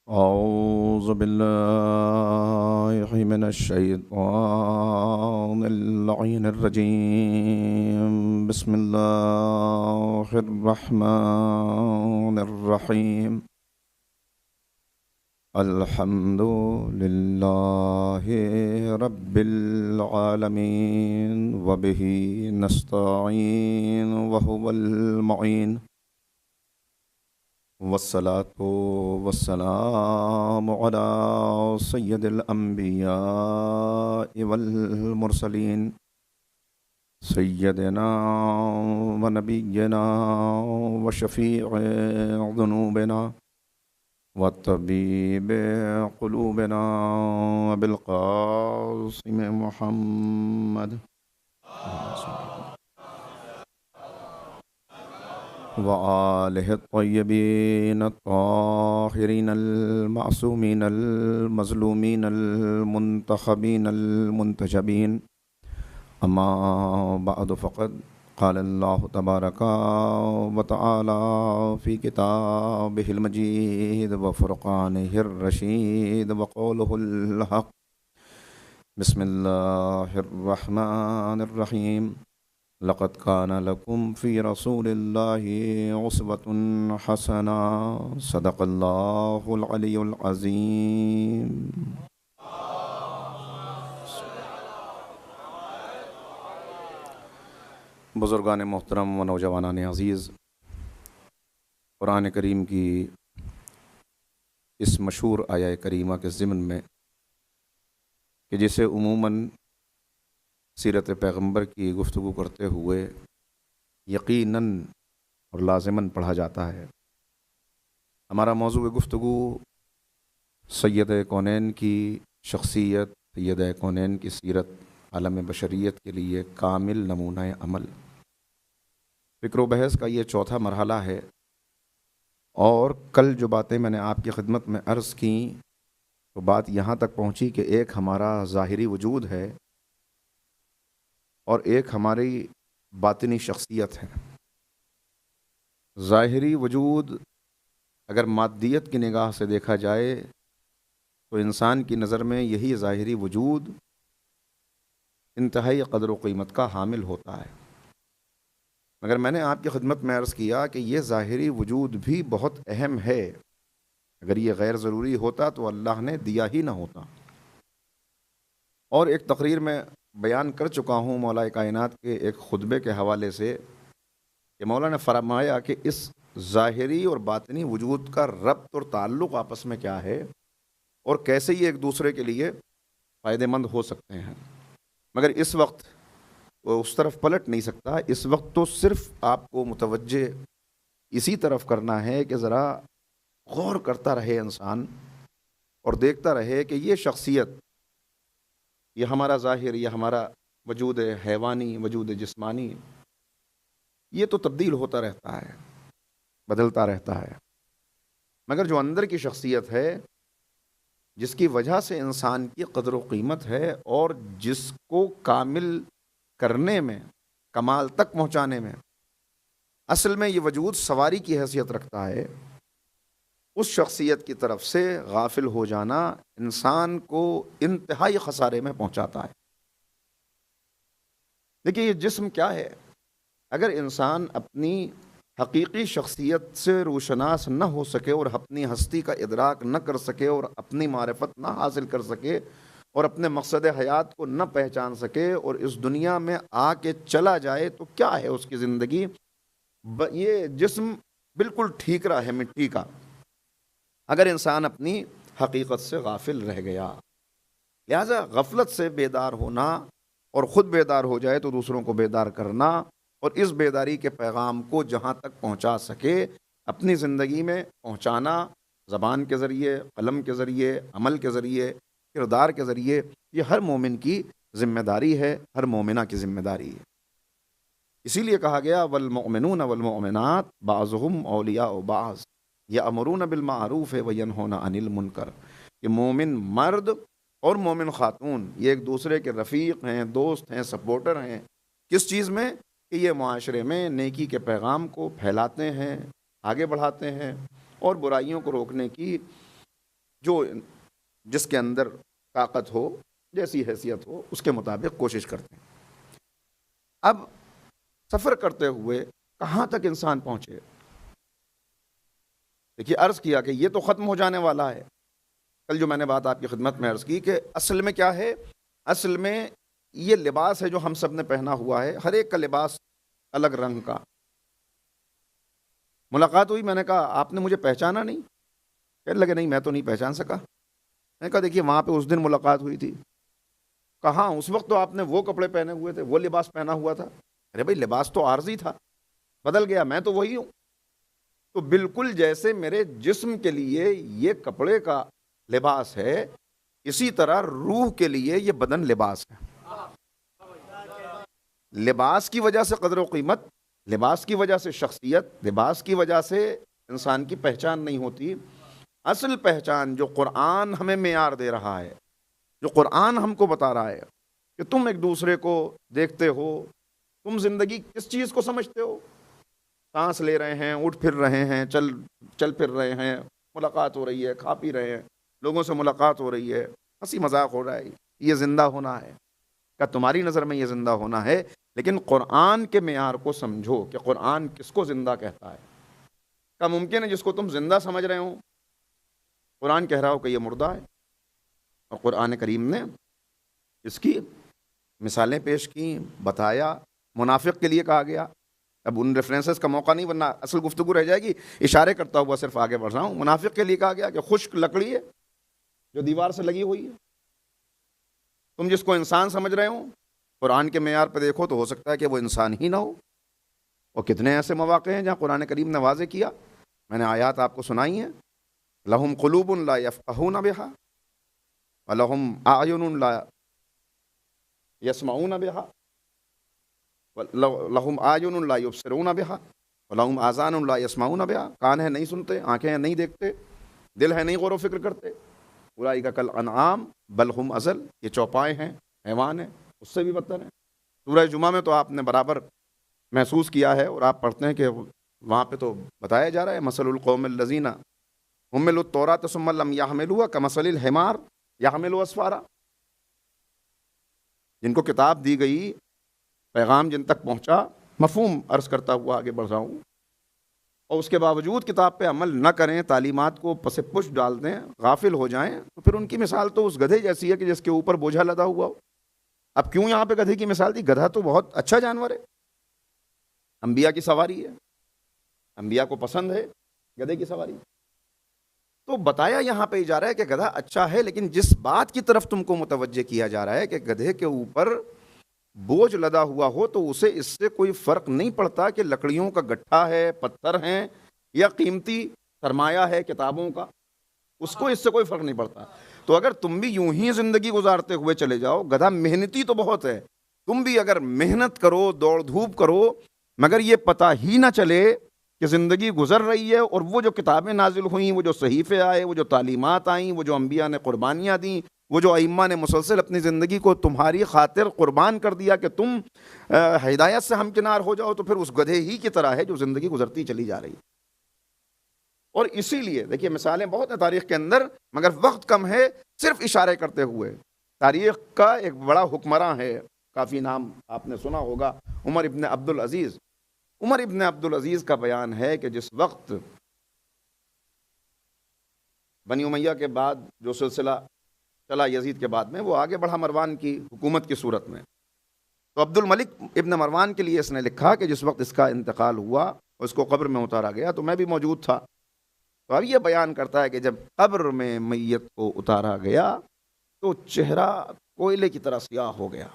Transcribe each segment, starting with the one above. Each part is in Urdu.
أعوذ بالله من الشيطان اللعين الرجيم. بسم الله الرحمن الرحيم. الحمد لله رب العالمين وبه نستعين وهو المعين، والصلاة والسلام على سيد الأنبياء والمرسلين، سيدنا ونبينا وشفيع ذنوبنا وطبيب قلوبنا أبي القاسم محمد وآله الطيبين الطاهرين المعصومين المظلومين المنتخبين المنتجبين. أما بعد، فقد قال الله تبارك وتعالى في كتابه المجيد وفرقانه الرشيد وقوله الحق. بسم الله الرحمن الرحيم. لقد كان لكم في رسول الله أسوة حسنة. صدق الله العلي العظيم. بزرگان محترم و نوجوانان عزیز، قرآن کریم کی اس مشہور آیہ کریمہ کے ضمن میں کہ جسے عموماً سیرت پیغمبر کی گفتگو کرتے ہوئے یقیناً اور لازماً پڑھا جاتا ہے، ہمارا موضوع گفتگو سید کونین کی شخصیت، سید کونین کی سیرت عالم بشریت کے لیے کامل نمونہ عمل، فکر و بحث کا یہ چوتھا مرحلہ ہے۔ اور کل جو باتیں میں نے آپ کی خدمت میں عرض کیں تو بات یہاں تک پہنچی کہ ایک ہمارا ظاہری وجود ہے اور ایک ہماری باطنی شخصیت ہے۔ ظاہری وجود اگر مادیت کی نگاہ سے دیکھا جائے تو انسان کی نظر میں یہی ظاہری وجود انتہائی قدر و قیمت کا حامل ہوتا ہے، مگر میں نے آپ کی خدمت میں عرض کیا کہ یہ ظاہری وجود بھی بہت اہم ہے، اگر یہ غیر ضروری ہوتا تو اللہ نے دیا ہی نہ ہوتا۔ اور ایک تقریر میں بیان کر چکا ہوں مولا کائنات کے ایک خطبے کے حوالے سے کہ مولا نے فرمایا کہ اس ظاہری اور باطنی وجود کا ربط اور تعلق آپس میں کیا ہے اور کیسے یہ ایک دوسرے کے لیے فائدہ مند ہو سکتے ہیں، مگر اس وقت وہ اس طرف پلٹ نہیں سکتا۔ اس وقت تو صرف آپ کو متوجہ اسی طرف کرنا ہے کہ ذرا غور کرتا رہے انسان اور دیکھتا رہے کہ یہ شخصیت، یہ ہمارا ظاہر، یہ ہمارا وجود حیوانی، وجود جسمانی، یہ تو تبدیل ہوتا رہتا ہے، بدلتا رہتا ہے، مگر جو اندر کی شخصیت ہے، جس کی وجہ سے انسان کی قدر و قیمت ہے اور جس کو کامل کرنے میں، کمال تک پہنچانے میں اصل میں یہ وجود سواری کی حیثیت رکھتا ہے، اس شخصیت کی طرف سے غافل ہو جانا انسان کو انتہائی خسارے میں پہنچاتا ہے۔ دیکھیے یہ جسم کیا ہے؟ اگر انسان اپنی حقیقی شخصیت سے روشناس نہ ہو سکے اور اپنی ہستی کا ادراک نہ کر سکے اور اپنی معرفت نہ حاصل کر سکے اور اپنے مقصد حیات کو نہ پہچان سکے اور اس دنیا میں آ کے چلا جائے تو کیا ہے اس کی زندگی؟ یہ جسم بالکل ٹھیکرا ہے مٹی کا، اگر انسان اپنی حقیقت سے غافل رہ گیا۔ لہذا غفلت سے بیدار ہونا اور خود بیدار ہو جائے تو دوسروں کو بیدار کرنا، اور اس بیداری کے پیغام کو جہاں تک پہنچا سکے اپنی زندگی میں پہنچانا، زبان کے ذریعے، قلم کے ذریعے، عمل کے ذریعے، کردار کے ذریعے، یہ ہر مومن کی ذمہ داری ہے، ہر مومنہ کی ذمہ داری ہے۔ اسی لیے کہا گیا والمؤمنون والمؤمنات بعضهم اولیاء بعض یأمرون بالمعروف وینہون عن المنکر، کہ مومن مرد اور مومن خاتون یہ ایک دوسرے کے رفیق ہیں، دوست ہیں، سپورٹر ہیں۔ کس چیز میں؟ کہ یہ معاشرے میں نیکی کے پیغام کو پھیلاتے ہیں، آگے بڑھاتے ہیں اور برائیوں کو روکنے کی جو جس کے اندر طاقت ہو، جیسی حیثیت ہو، اس کے مطابق کوشش کرتے ہیں۔ اب سفر کرتے ہوئے کہاں تک انسان پہنچے؟ دیکھیے، عرض کیا کہ یہ تو ختم ہو جانے والا ہے۔ کل جو میں نے بات آپ کی خدمت میں عرض کی کہ اصل میں کیا ہے، اصل میں یہ لباس ہے جو ہم سب نے پہنا ہوا ہے، ہر ایک کا لباس الگ رنگ کا۔ ملاقات ہوئی، میں نے کہا آپ نے مجھے پہچانا نہیں؟ کہنے لگے نہیں، میں تو نہیں پہچان سکا۔ میں نے کہا دیکھیے، وہاں پہ اس دن ملاقات ہوئی تھی، کہاں اس وقت تو آپ نے وہ کپڑے پہنے ہوئے تھے، وہ لباس پہنا ہوا تھا۔ ارے بھائی، لباس تو عارضی تھا، بدل گیا، میں تو وہی ہوں۔ تو بالکل جیسے میرے جسم کے لیے یہ کپڑے کا لباس ہے، اسی طرح روح کے لیے یہ بدن لباس ہے۔ لباس کی وجہ سے قدر و قیمت، لباس کی وجہ سے شخصیت، لباس کی وجہ سے انسان کی پہچان نہیں ہوتی۔ اصل پہچان جو قرآن ہمیں معیار دے رہا ہے، جو قرآن ہم کو بتا رہا ہے کہ تم ایک دوسرے کو دیکھتے ہو، تم زندگی کس چیز کو سمجھتے ہو؟ سانس لے رہے ہیں، اٹھ پھر رہے ہیں، چل پھر رہے ہیں، ملاقات ہو رہی ہے، کھا پی رہے ہیں، لوگوں سے ملاقات ہو رہی ہے، ہنسی مذاق ہو رہا ہے، یہ زندہ ہونا ہے۔ کیا تمہاری نظر میں یہ زندہ ہونا ہے؟ لیکن قرآن کے معیار کو سمجھو کہ قرآن کس کو زندہ کہتا ہے۔ کیا ممکن ہے جس کو تم زندہ سمجھ رہے ہو قرآن کہہ رہا ہو کہ یہ مردہ ہے؟ اور قرآن کریم نے اس کی مثالیں پیش کی، بتایا۔ منافق کے لیے کہا گیا، اب ان ریفرنسز کا موقع نہیں، ورنہ اصل گفتگو رہ جائے گی، اشارے کرتا ہوا صرف آگے بڑھ رہا ہوں۔ منافق کے لیے کہا گیا کہ خشک لکڑی ہے جو دیوار سے لگی ہوئی ہے، تم جس کو انسان سمجھ رہے ہو قرآن کے معیار پہ دیکھو تو ہو سکتا ہے کہ وہ انسان ہی نہ ہو۔ اور کتنے ایسے مواقع ہیں جہاں قرآن کریم نے واضح کیا، میں نے آیات آپ کو سنائی ہیں، لہم قلوب لا یفقہون بہا ولہم اعین لا یسمعون بہا لہم اعین لا یبصرون بہا ولہم آذان لا یسمعون بہا، کان ہے نہیں سنتے، آنکھیں ہیں نہیں دیکھتے، دل ہے نہیں غور و فکر کرتے۔ اولئک کالانعام بل ہم اضل، یہ چوپائے ہیں، حیوان ہیں، اس سے بھی بدتر ہیں۔ سورہ جمعہ میں تو آپ نے برابر محسوس کیا ہے، اور آپ پڑھتے ہیں کہ وہاں پہ تو بتایا جا رہا ہے مثل القوم الذین حملوا التوراۃ ثم لم یحملوها کمثل الحمار یحمل اسفارا، جن کو کتاب دی گئی، پیغام جن تک پہنچا، مفہوم عرض کرتا ہوا آگے بڑھ رہا ہوں، اور اس کے باوجود کتاب پہ عمل نہ کریں، تعلیمات کو پس پش ڈال دیں، غافل ہو جائیں، تو پھر ان کی مثال تو اس گدھے جیسی ہے کہ جس کے اوپر بوجھا لدا ہوا ہو۔ اب کیوں یہاں پہ گدھے کی مثال دی؟ گدھا تو بہت اچھا جانور ہے، انبیاء کی سواری ہے، انبیاء کو پسند ہے گدھے کی سواری۔ تو بتایا یہاں پہ جا رہا ہے کہ گدھا اچھا ہے، لیکن جس بات کی طرف تم کو متوجہ کیا جا رہا ہے کہ گدھے کے اوپر بوجھ لدا ہوا ہو تو اسے اس سے کوئی فرق نہیں پڑتا کہ لکڑیوں کا گٹھا ہے، پتھر ہیں، یا قیمتی سرمایہ ہے کتابوں کا، اس کو اس سے کوئی فرق نہیں پڑتا۔ تو اگر تم بھی یوں ہی زندگی گزارتے ہوئے چلے جاؤ، گدھا محنتی تو بہت ہے، تم بھی اگر محنت کرو، دوڑ دھوپ کرو، مگر یہ پتہ ہی نہ چلے کہ زندگی گزر رہی ہے، اور وہ جو کتابیں نازل ہوئیں، وہ جو صحیفے آئے، وہ جو تعلیمات آئیں، وہ جو انبیاء نے قربانیاں دیں، وہ جو ائمہ نے مسلسل اپنی زندگی کو تمہاری خاطر قربان کر دیا کہ تم ہدایت سے ہمکنار ہو جاؤ، تو پھر اس گدھے ہی کی طرح ہے جو زندگی گزرتی چلی جا رہی ہے۔ اور اسی لیے دیکھیے، مثالیں بہت ہیں تاریخ کے اندر، مگر وقت کم ہے، صرف اشارے کرتے ہوئے۔ تاریخ کا ایک بڑا حکمراں ہے، کافی نام آپ نے سنا ہوگا، عمر ابن عبد العزیز۔ عمر ابن عبد العزیز کا بیان ہے کہ جس وقت بنی امیہ کے بعد جو سلسلہ چلا یزید کے بعد میں، وہ آگے بڑھا مروان کی حکومت کی صورت میں، تو عبد الملک ابن مروان کے لیے اس نے لکھا کہ جس وقت اس کا انتقال ہوا اور اس کو قبر میں اتارا گیا تو میں بھی موجود تھا۔ تو اب یہ بیان کرتا ہے کہ جب قبر میں میت کو اتارا گیا تو چہرہ کوئلے کی طرح سیاہ ہو گیا،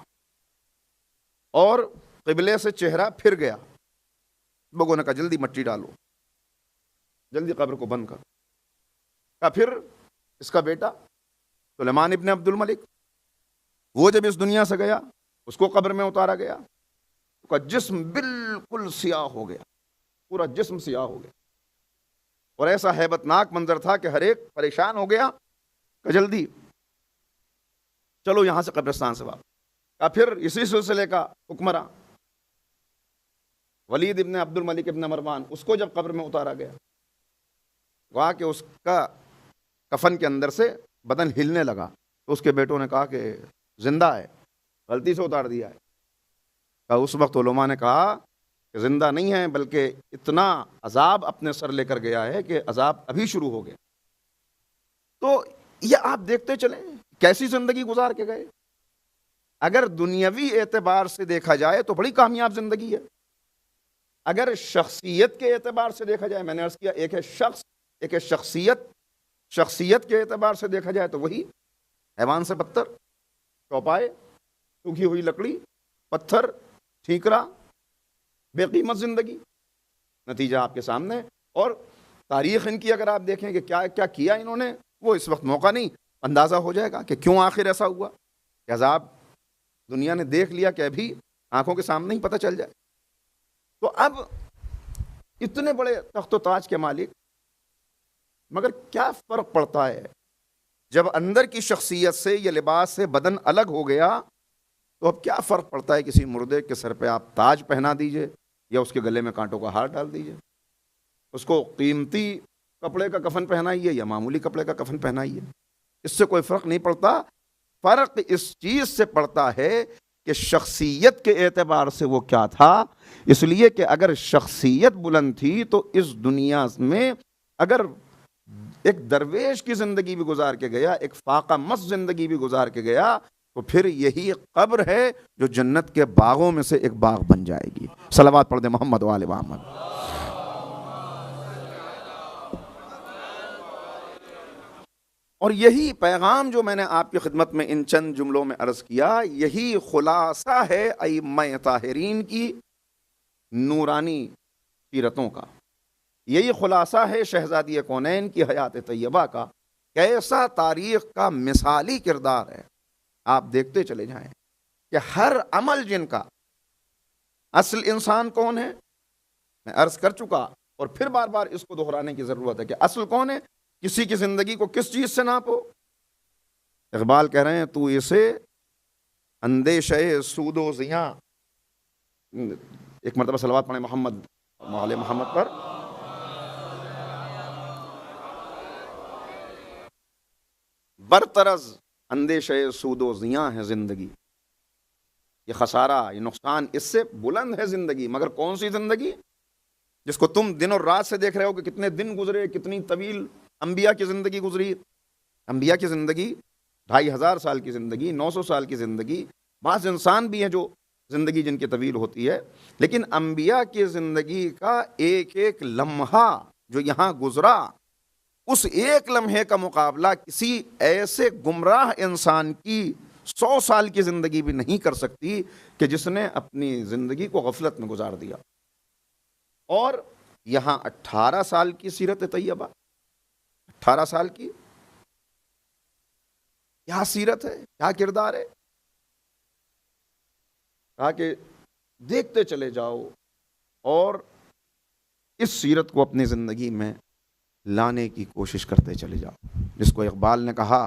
اور قبلے سے چہرہ پھر گیا۔ لوگوں نے کہا جلدی مٹی ڈالو، جلدی قبر کو بند کرو۔ کہا پھر اس کا بیٹا سلیمان ابن عبد الملک، وہ جب اس دنیا سے گیا، اس کو قبر میں اتارا گیا، اس کا جسم بالکل سیاہ ہو گیا، پورا جسم سیاہ ہو گیا، اور ایسا ہیبت ناک منظر تھا کہ ہر ایک پریشان ہو گیا کہ جلدی چلو یہاں سے قبرستان سے واپس۔ کہا پھر اسی سلسلے کا حکمراں ولید ابن عبد الملک ابن مروان، اس کو جب قبر میں اتارا گیا، وہاں کہ اس کا کفن کے اندر سے بدن ہلنے لگا تو اس کے بیٹوں نے کہا کہ زندہ ہے، غلطی سے اتار دیا ہے۔ اس وقت علماء نے کہا کہ زندہ نہیں ہے، بلکہ اتنا عذاب اپنے سر لے کر گیا ہے کہ عذاب ابھی شروع ہو گیا۔ تو یہ آپ دیکھتے چلیں کیسی زندگی گزار کے گئے۔ اگر دنیاوی اعتبار سے دیکھا جائے تو بڑی کامیاب زندگی ہے، اگر شخصیت کے اعتبار سے دیکھا جائے، میں نے عرض کیا ایک ہے شخص، ایک ہے شخصیت، شخصیت کے اعتبار سے دیکھا جائے تو وہی حیوان سے بدتر، چوپائے، سوکھی ہوئی لکڑی، پتھر، ٹھیکرا، بے قیمت زندگی، نتیجہ آپ کے سامنے۔ اور تاریخ ان کی اگر آپ دیکھیں کہ کیا کیا کیا انہوں نے، وہ اس وقت موقع نہیں، اندازہ ہو جائے گا کہ کیوں آخر ایسا ہوا کہ عذاب دنیا نے دیکھ لیا کہ ابھی آنکھوں کے سامنے ہی پتہ چل جائے۔ تو اب اتنے بڑے تخت و تاج کے مالک، مگر کیا فرق پڑتا ہے جب اندر کی شخصیت سے یا لباس سے بدن الگ ہو گیا، تو اب کیا فرق پڑتا ہے کسی مردے کے سر پہ آپ تاج پہنا دیجئے یا اس کے گلے میں کانٹوں کا ہار ڈال دیجئے، اس کو قیمتی کپڑے کا کفن پہنائیے یا معمولی کپڑے کا کفن پہنائیے، اس سے کوئی فرق نہیں پڑتا۔ فرق اس چیز سے پڑتا ہے کہ شخصیت کے اعتبار سے وہ کیا تھا۔ اس لیے کہ اگر شخصیت بلند تھی تو اس دنیا میں اگر ایک درویش کی زندگی بھی گزار کے گیا، ایک فاقہ مست زندگی بھی گزار کے گیا، تو پھر یہی قبر ہے جو جنت کے باغوں میں سے ایک باغ بن جائے گی۔ صلوات پڑھ دیں محمد و آل محمد۔ اور یہی پیغام جو میں نے آپ کی خدمت میں ان چند جملوں میں عرض کیا، یہی خلاصہ ہے ائمہ طاہرین کی نورانی سیرتوں کا، یہی خلاصہ ہے شہزادی کونین کی حیات طیبہ کا۔ کیسا تاریخ کا مثالی کردار ہے، آپ دیکھتے چلے جائیں کہ ہر عمل جن کا اصل انسان کون ہے، میں عرض کر چکا اور پھر بار بار اس کو دہرانے کی ضرورت ہے کہ اصل کون ہے۔ کسی کی زندگی کو کس چیز سے ناپو؟ اقبال کہہ رہے ہیں تو اسے اندیشہ سود و زیاں، ایک مرتبہ صلوات پڑھیں محمد وعلی محمد پر۔ برطرز اندیشہ سود و زیاں ہے زندگی، یہ خسارہ، یہ نقصان اس سے بلند ہے زندگی۔ مگر کون سی زندگی؟ جس کو تم دن اور رات سے دیکھ رہے ہو کہ کتنے دن گزرے، کتنی طویل انبیاء کی زندگی گزری۔ انبیاء کی زندگی 2500 سال کی زندگی، 900 سال کی زندگی، بعض انسان بھی ہیں جو زندگی جن کی طویل ہوتی ہے، لیکن انبیاء کی زندگی کا ایک ایک لمحہ جو یہاں گزرا، اس ایک لمحے کا مقابلہ کسی ایسے گمراہ انسان کی 100 سال کی زندگی بھی نہیں کر سکتی کہ جس نے اپنی زندگی کو غفلت میں گزار دیا۔ اور یہاں 18 سال کی سیرت طیبہ، 18 سال کی کیا سیرت ہے، کیا کردار ہے، تاکہ دیکھتے چلے جاؤ اور اس سیرت کو اپنی زندگی میں لانے کی کوشش کرتے چلے جاؤ۔ جس کو اقبال نے کہا،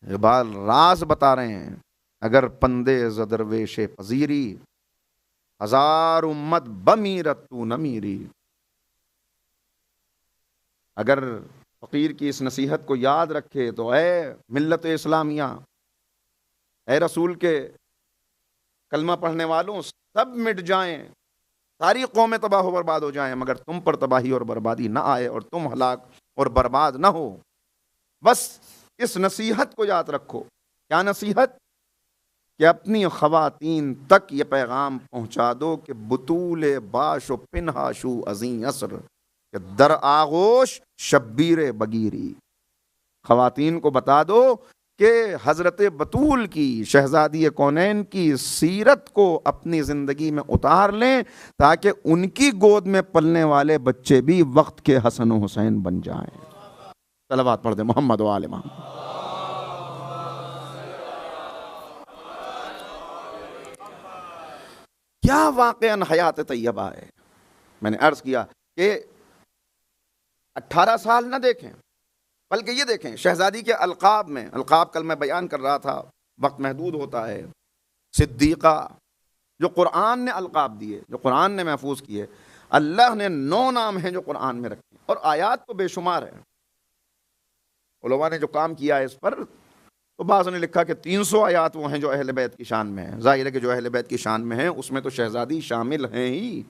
اقبال راز بتا رہے ہیں، اگر پندے زدرویش پذیری، ہزار امت بمیرت تو نہ میری۔ اگر فقیر کی اس نصیحت کو یاد رکھے تو اے ملت اسلامیہ، اے رسول کے کلمہ پڑھنے والوں، سب مٹ جائیں، ساری قومیں تباہ و برباد ہو جائیں، مگر تم پر تباہی اور بربادی نہ آئے اور تم ہلاک اور برباد نہ ہو۔ بس اس نصیحت کو یاد رکھو۔ کیا نصیحت؟ کہ اپنی خواتین تک یہ پیغام پہنچا دو کہ بطول باش و پنہاشو ازیں اثر، کہ در آغوش شبیر بگیری۔ خواتین کو بتا دو کہ حضرت بطول کی، شہزادی کونین کی سیرت کو اپنی زندگی میں اتار لیں، تاکہ ان کی گود میں پلنے والے بچے بھی وقت کے حسن و حسین بن جائیں۔ صلوات پڑھ دیں محمد و آل محمد۔ کیا واقعاً حیات طیبہ ہے۔ میں نے عرض کیا کہ 18 سال نہ دیکھیں، بلکہ یہ دیکھیں شہزادی کے القاب میں، القاب کل میں بیان کر رہا تھا، وقت محدود ہوتا ہے۔ صدیقہ، جو قرآن نے القاب دیے، جو قرآن نے محفوظ کیے، اللہ نے 9 نام ہیں جو قرآن میں رکھے، اور آیات تو بے شمار ہیں۔ علماء نے جو کام کیا ہے اس پر، تو بعض نے لکھا کہ 300 آیات وہ ہیں جو اہل بیت کی شان میں ہیں. ظاہر ہے کہ جو اہل بیت کی شان میں ہیں اس میں تو شہزادی شامل ہیں ہی،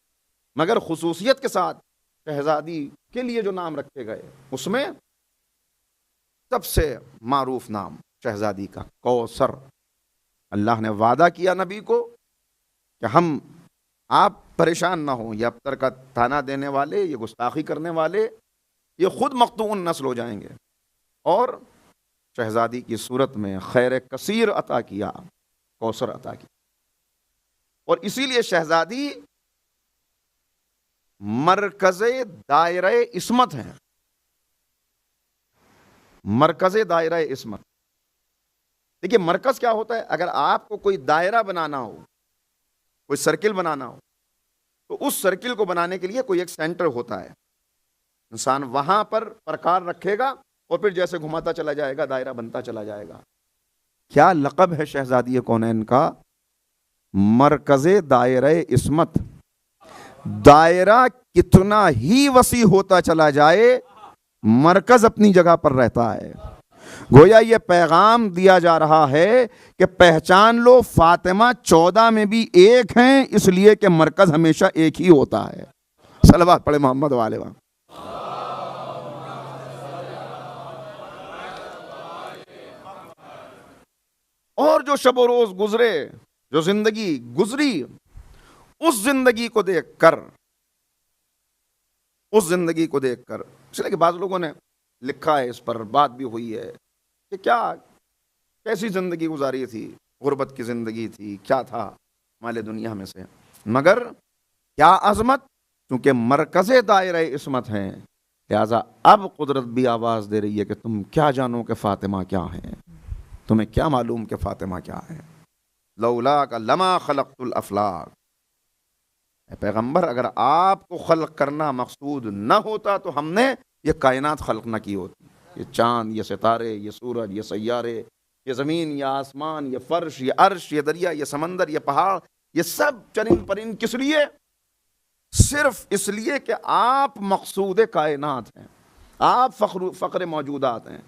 مگر خصوصیت کے ساتھ شہزادی کے لیے جو نام رکھے گئے اس میں سب سے معروف نام شہزادی کا کوثر. اللہ نے وعدہ کیا نبی کو کہ ہم آپ پریشان نہ ہوں، یہ ابتر کا تانا دینے والے، یہ گستاخی کرنے والے، یہ خود مقطوع نسل ہو جائیں گے، اور شہزادی کی صورت میں خیر کثیر عطا کیا، کوثر عطا کیا. اور اسی لیے شہزادی مرکز دائرہ عصمت ہیں، مرکز دائرہ عصمت. دیکھیے مرکز کیا ہوتا ہے؟ اگر آپ کو کوئی دائرہ بنانا ہو، کوئی سرکل بنانا ہو، تو اس سرکل کو بنانے کے لیے کوئی ایک سینٹر ہوتا ہے. انسان وہاں پر پرکار رکھے گا اور پھر جیسے گھماتا چلا جائے گا دائرہ بنتا چلا جائے گا. کیا لقب ہے شہزادی کونین کا؟ مرکز دائرہ عصمت. دائرہ کتنا ہی وسیع ہوتا چلا جائے مرکز اپنی جگہ پر رہتا ہے. گویا یہ پیغام دیا جا رہا ہے کہ پہچان لو فاطمہ 14 میں بھی ایک ہیں، اس لیے کہ مرکز ہمیشہ ایک ہی ہوتا ہے. صلوات پڑھے محمد والے وہاں. اور جو شب و روز گزرے، جو زندگی گزری، اس زندگی کو دیکھ کر، اس لیے کہ بعض لوگوں نے لکھا ہے، اس پر بات بھی ہوئی ہے کہ کیسی زندگی گزاری تھی، غربت کی زندگی تھی، کیا تھا مال دنیا میں سے، مگر کیا عظمت، چونکہ مرکز دائرہ عصمت ہیں، لہذا اب قدرت بھی آواز دے رہی ہے کہ تم کیا جانو کہ فاطمہ کیا ہیں، تمہیں کیا معلوم کہ فاطمہ کیا ہے. لولاک لما خلقت الافلاک. اے پیغمبر اگر آپ کو خلق کرنا مقصود نہ ہوتا تو ہم نے یہ کائنات خلق نہ کی ہوتی. یہ چاند، یہ ستارے، یہ سورج، یہ سیارے، یہ زمین، یہ آسمان، یہ فرش، یہ عرش، یہ دریا، یہ سمندر، یہ پہاڑ، یہ سب چرند پرند کس لیے؟ صرف اس لیے کہ آپ مقصود کائنات ہیں، آپ فخر موجودات ہیں،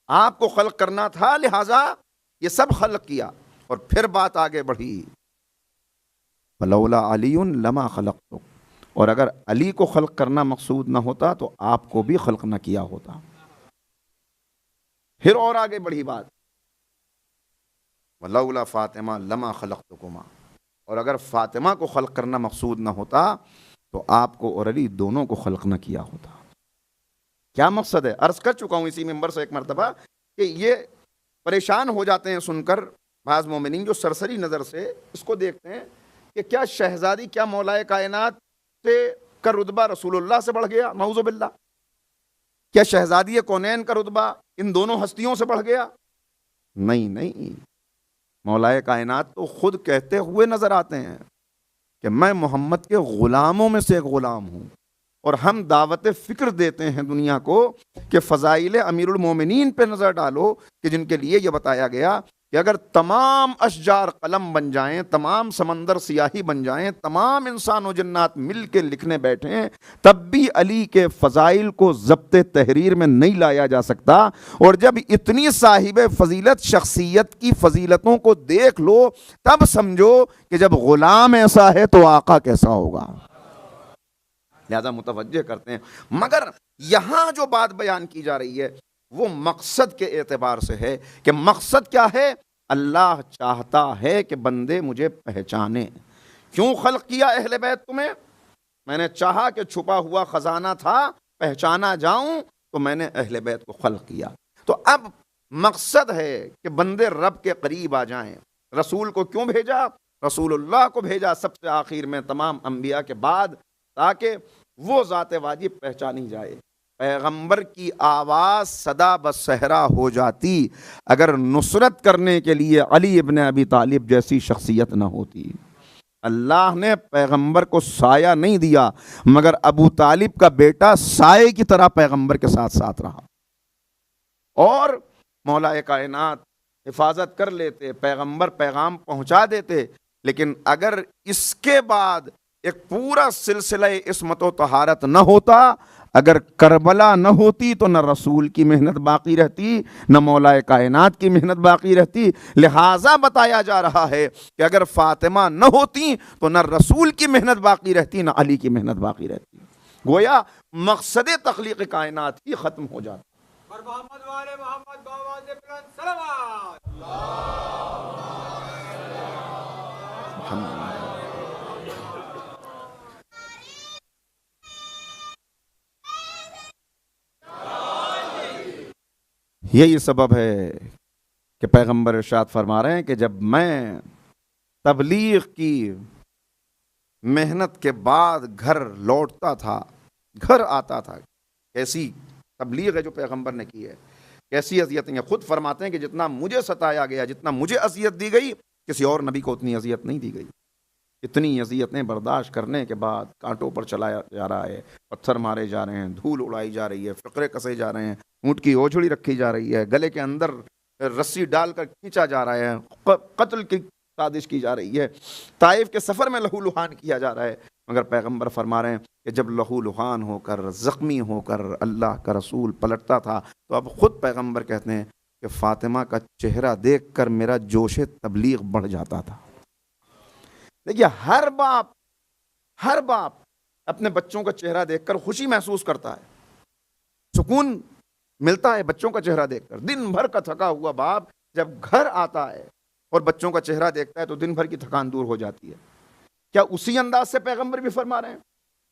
آپ کو خلق کرنا تھا، لہذا یہ سب خلق کیا. اور پھر بات آگے بڑھی، فلولا علی لما خلقتک. اور اگر علی کو خلق کرنا مقصود نہ ہوتا تو آپ کو بھی خلق نہ کیا ہوتا. پھر اور آگے بڑھی بات، ولولا فاطمہ لما خلقتکما. اور اگر فاطمہ کو خلق کرنا مقصود نہ ہوتا تو آپ کو اور علی دونوں کو خلق نہ کیا ہوتا. کیا مقصد ہے؟ عرض کر چکا ہوں اسی ممبر سے ایک مرتبہ کہ یہ پریشان ہو جاتے ہیں سن کر بعض مومنین جو سرسری نظر سے اس کو دیکھتے ہیں کہ کیا شہزادی، کیا مولا کائنات سے کا رتبہ رسول اللہ سے بڑھ گیا؟ نعوذ باللہ. کیا شہزادی کونین کا رتبہ ان دونوں ہستیوں سے بڑھ گیا؟ نہیں. مولا کائنات تو خود کہتے ہوئے نظر آتے ہیں کہ میں محمد کے غلاموں میں سے ایک غلام ہوں. اور ہم دعوت فکر دیتے ہیں دنیا کو کہ فضائل امیر المومنین پہ نظر ڈالو، کہ جن کے لیے یہ بتایا گیا کہ اگر تمام اشجار قلم بن جائیں، تمام سمندر سیاہی بن جائیں، تمام انسان و جنات مل کے لکھنے بیٹھیں، تب بھی علی کے فضائل کو ضبط تحریر میں نہیں لایا جا سکتا. اور جب اتنی صاحب فضیلت شخصیت کی فضیلتوں کو دیکھ لو تب سمجھو کہ جب غلام ایسا ہے تو آقا کیسا ہوگا. لہذا متوجہ کرتے ہیں. مگر یہاں جو بات بیان کی جا رہی ہے وہ مقصد کے اعتبار سے ہے کہ مقصد کیا ہے؟ اللہ چاہتا ہے کہ بندے مجھے پہچانے. کیوں خلق کیا اہل بیت تمہیں؟ میں نے چاہا کہ چھپا ہوا خزانہ تھا، پہچانا جاؤں تو میں نے اہل بیت کو خلق کیا. تو اب مقصد ہے کہ بندے رب کے قریب آ جائیں. رسول کو کیوں بھیجا؟ رسول اللہ کو بھیجا سب سے آخر میں تمام انبیاء کے بعد، تاکہ وہ ذات واجب پہچانی جائے. پیغمبر کی آواز صدا بصحرا ہو جاتی اگر نصرت کرنے کے لیے علی ابن ابی طالب جیسی شخصیت نہ ہوتی. اللہ نے پیغمبر کو سایہ نہیں دیا، مگر ابو طالب کا بیٹا سائے کی طرح پیغمبر کے ساتھ ساتھ رہا. اور مولا کائنات حفاظت کر لیتے، پیغمبر پیغام پہنچا دیتے. لیکن اگر اس کے بعد ایک پورا سلسلہ عصمت و طہارت نہ ہوتا، اگر کربلا نہ ہوتی تو نہ رسول کی محنت باقی رہتی، نہ مولا کائنات کی محنت باقی رہتی۔ لہٰذا بتایا جا رہا ہے کہ اگر فاطمہ نہ ہوتی تو نہ رسول کی محنت باقی رہتی، نہ علی کی محنت باقی رہتی۔ گویا مقصد تخلیق کائنات ہی ختم ہو جاتا۔ محمد والے محمد باواز بلند صلوات۔ یہی سبب ہے کہ پیغمبر ارشاد فرما رہے ہیں کہ جب میں تبلیغ کی محنت کے بعد گھر لوٹتا تھا، گھر آتا تھا، کیسی تبلیغ ہے جو پیغمبر نے کی ہے، کیسی اذیتیں ہیں۔ خود فرماتے ہیں کہ جتنا مجھے ستایا گیا، جتنا مجھے اذیت دی گئی، کسی اور نبی کو اتنی اذیت نہیں دی گئی۔ اتنی اذیتیں برداشت کرنے کے بعد کانٹوں پر چلایا جا رہا ہے، پتھر مارے جا رہے ہیں، دھول اڑائی جا رہی ہے، فقرے کسے جا رہے ہیں، اونٹ کی اوجھڑی رکھی جا رہی ہے، گلے کے اندر رسی ڈال کر کھینچا جا رہا ہے، قتل کی سازش کی جا رہی ہے، طائف کے سفر میں لہو لہان کیا جا رہا ہے، مگر پیغمبر فرما رہے ہیں کہ جب لہو لہان ہو کر، زخمی ہو کر اللہ کا رسول پلٹتا تھا تو اب خود پیغمبر کہتے ہیں کہ فاطمہ کا چہرہ دیکھ کر میرا جوش تبلیغ بڑھ جاتا تھا۔ دیکھیے ہر باپ اپنے بچوں کا چہرہ دیکھ کر خوشی محسوس کرتا ہے، سکون ملتا ہے بچوں کا چہرہ دیکھ کر۔ دن بھر کا تھکا ہوا باپ جب گھر آتا ہے اور بچوں کا چہرہ دیکھتا ہے تو دن بھر کی تھکان دور ہو جاتی ہے۔ کیا اسی انداز سے پیغمبر بھی فرما رہے ہیں؟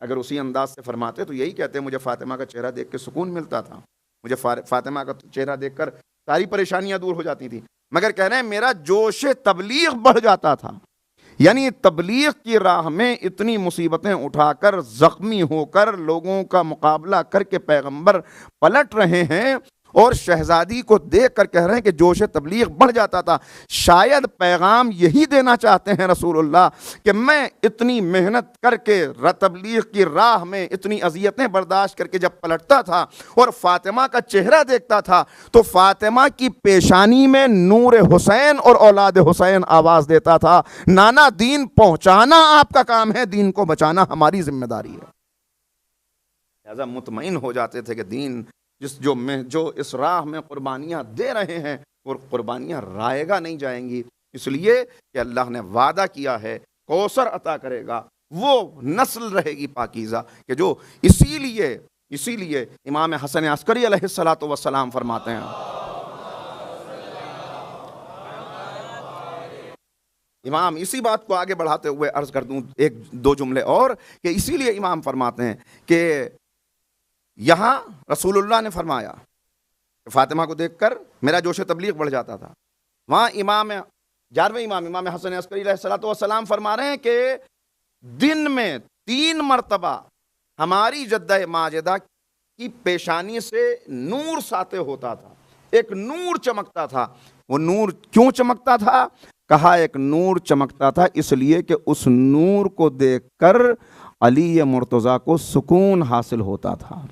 اگر اسی انداز سے فرماتے تو یہی کہتے ہیں مجھے فاطمہ کا چہرہ دیکھ کے سکون ملتا تھا، مجھے فاطمہ کا چہرہ دیکھ کر ساری پریشانیاں دور ہو جاتی تھیں، مگر کہہ رہے ہیں میرا جوش تبلیغ بڑھ جاتا تھا۔ یعنی تبلیغ کی راہ میں اتنی مصیبتیں اٹھا کر، زخمی ہو کر، لوگوں کا مقابلہ کر کے پیغمبر پلٹ رہے ہیں اور شہزادی کو دیکھ کر کہہ رہے ہیں کہ جوش تبلیغ بڑھ جاتا تھا۔ شاید پیغام یہی دینا چاہتے ہیں رسول اللہ کہ میں اتنی محنت کر کے تبلیغ کی راہ میں اتنی اذیتیں برداشت کر کے جب پلٹتا تھا اور فاطمہ کا چہرہ دیکھتا تھا تو فاطمہ کی پیشانی میں نور حسین اور اولاد حسین آواز دیتا تھا، نانا دین پہنچانا آپ کا کام ہے، دین کو بچانا ہماری ذمہ داری ہے۔ لہذا مطمئن ہو جاتے تھے کہ دین جو اس راہ میں قربانیاں دے رہے ہیں اور قربانیاں رائے گا نہیں جائیں گی، اس لیے کہ اللہ نے وعدہ کیا ہے کوثر عطا کرے گا، وہ نسل رہے گی پاکیزہ کہ جو اسی لیے امام حسن عسکری علیہ السلام فرماتے ہیں، امام اسی بات کو آگے بڑھاتے ہوئے عرض کر دوں ایک دو جملے اور، کہ اسی لیے امام فرماتے ہیں کہ یہاں رسول اللہ نے فرمایا کہ فاطمہ کو دیکھ کر میرا جوش تبلیغ بڑھ جاتا تھا، وہاں 11ویں امام حسن عسکری علیہ السلام فرما رہے ہیں کہ دن میں 3 مرتبہ ہماری جدہ ماجدہ کی پیشانی سے نور ساطع ہوتا تھا، ایک نور چمکتا تھا۔ وہ نور کیوں چمکتا تھا؟ کہا ایک نور چمکتا تھا اس لیے کہ اس نور کو دیکھ کر علی مرتضیٰ کو سکون حاصل ہوتا تھا،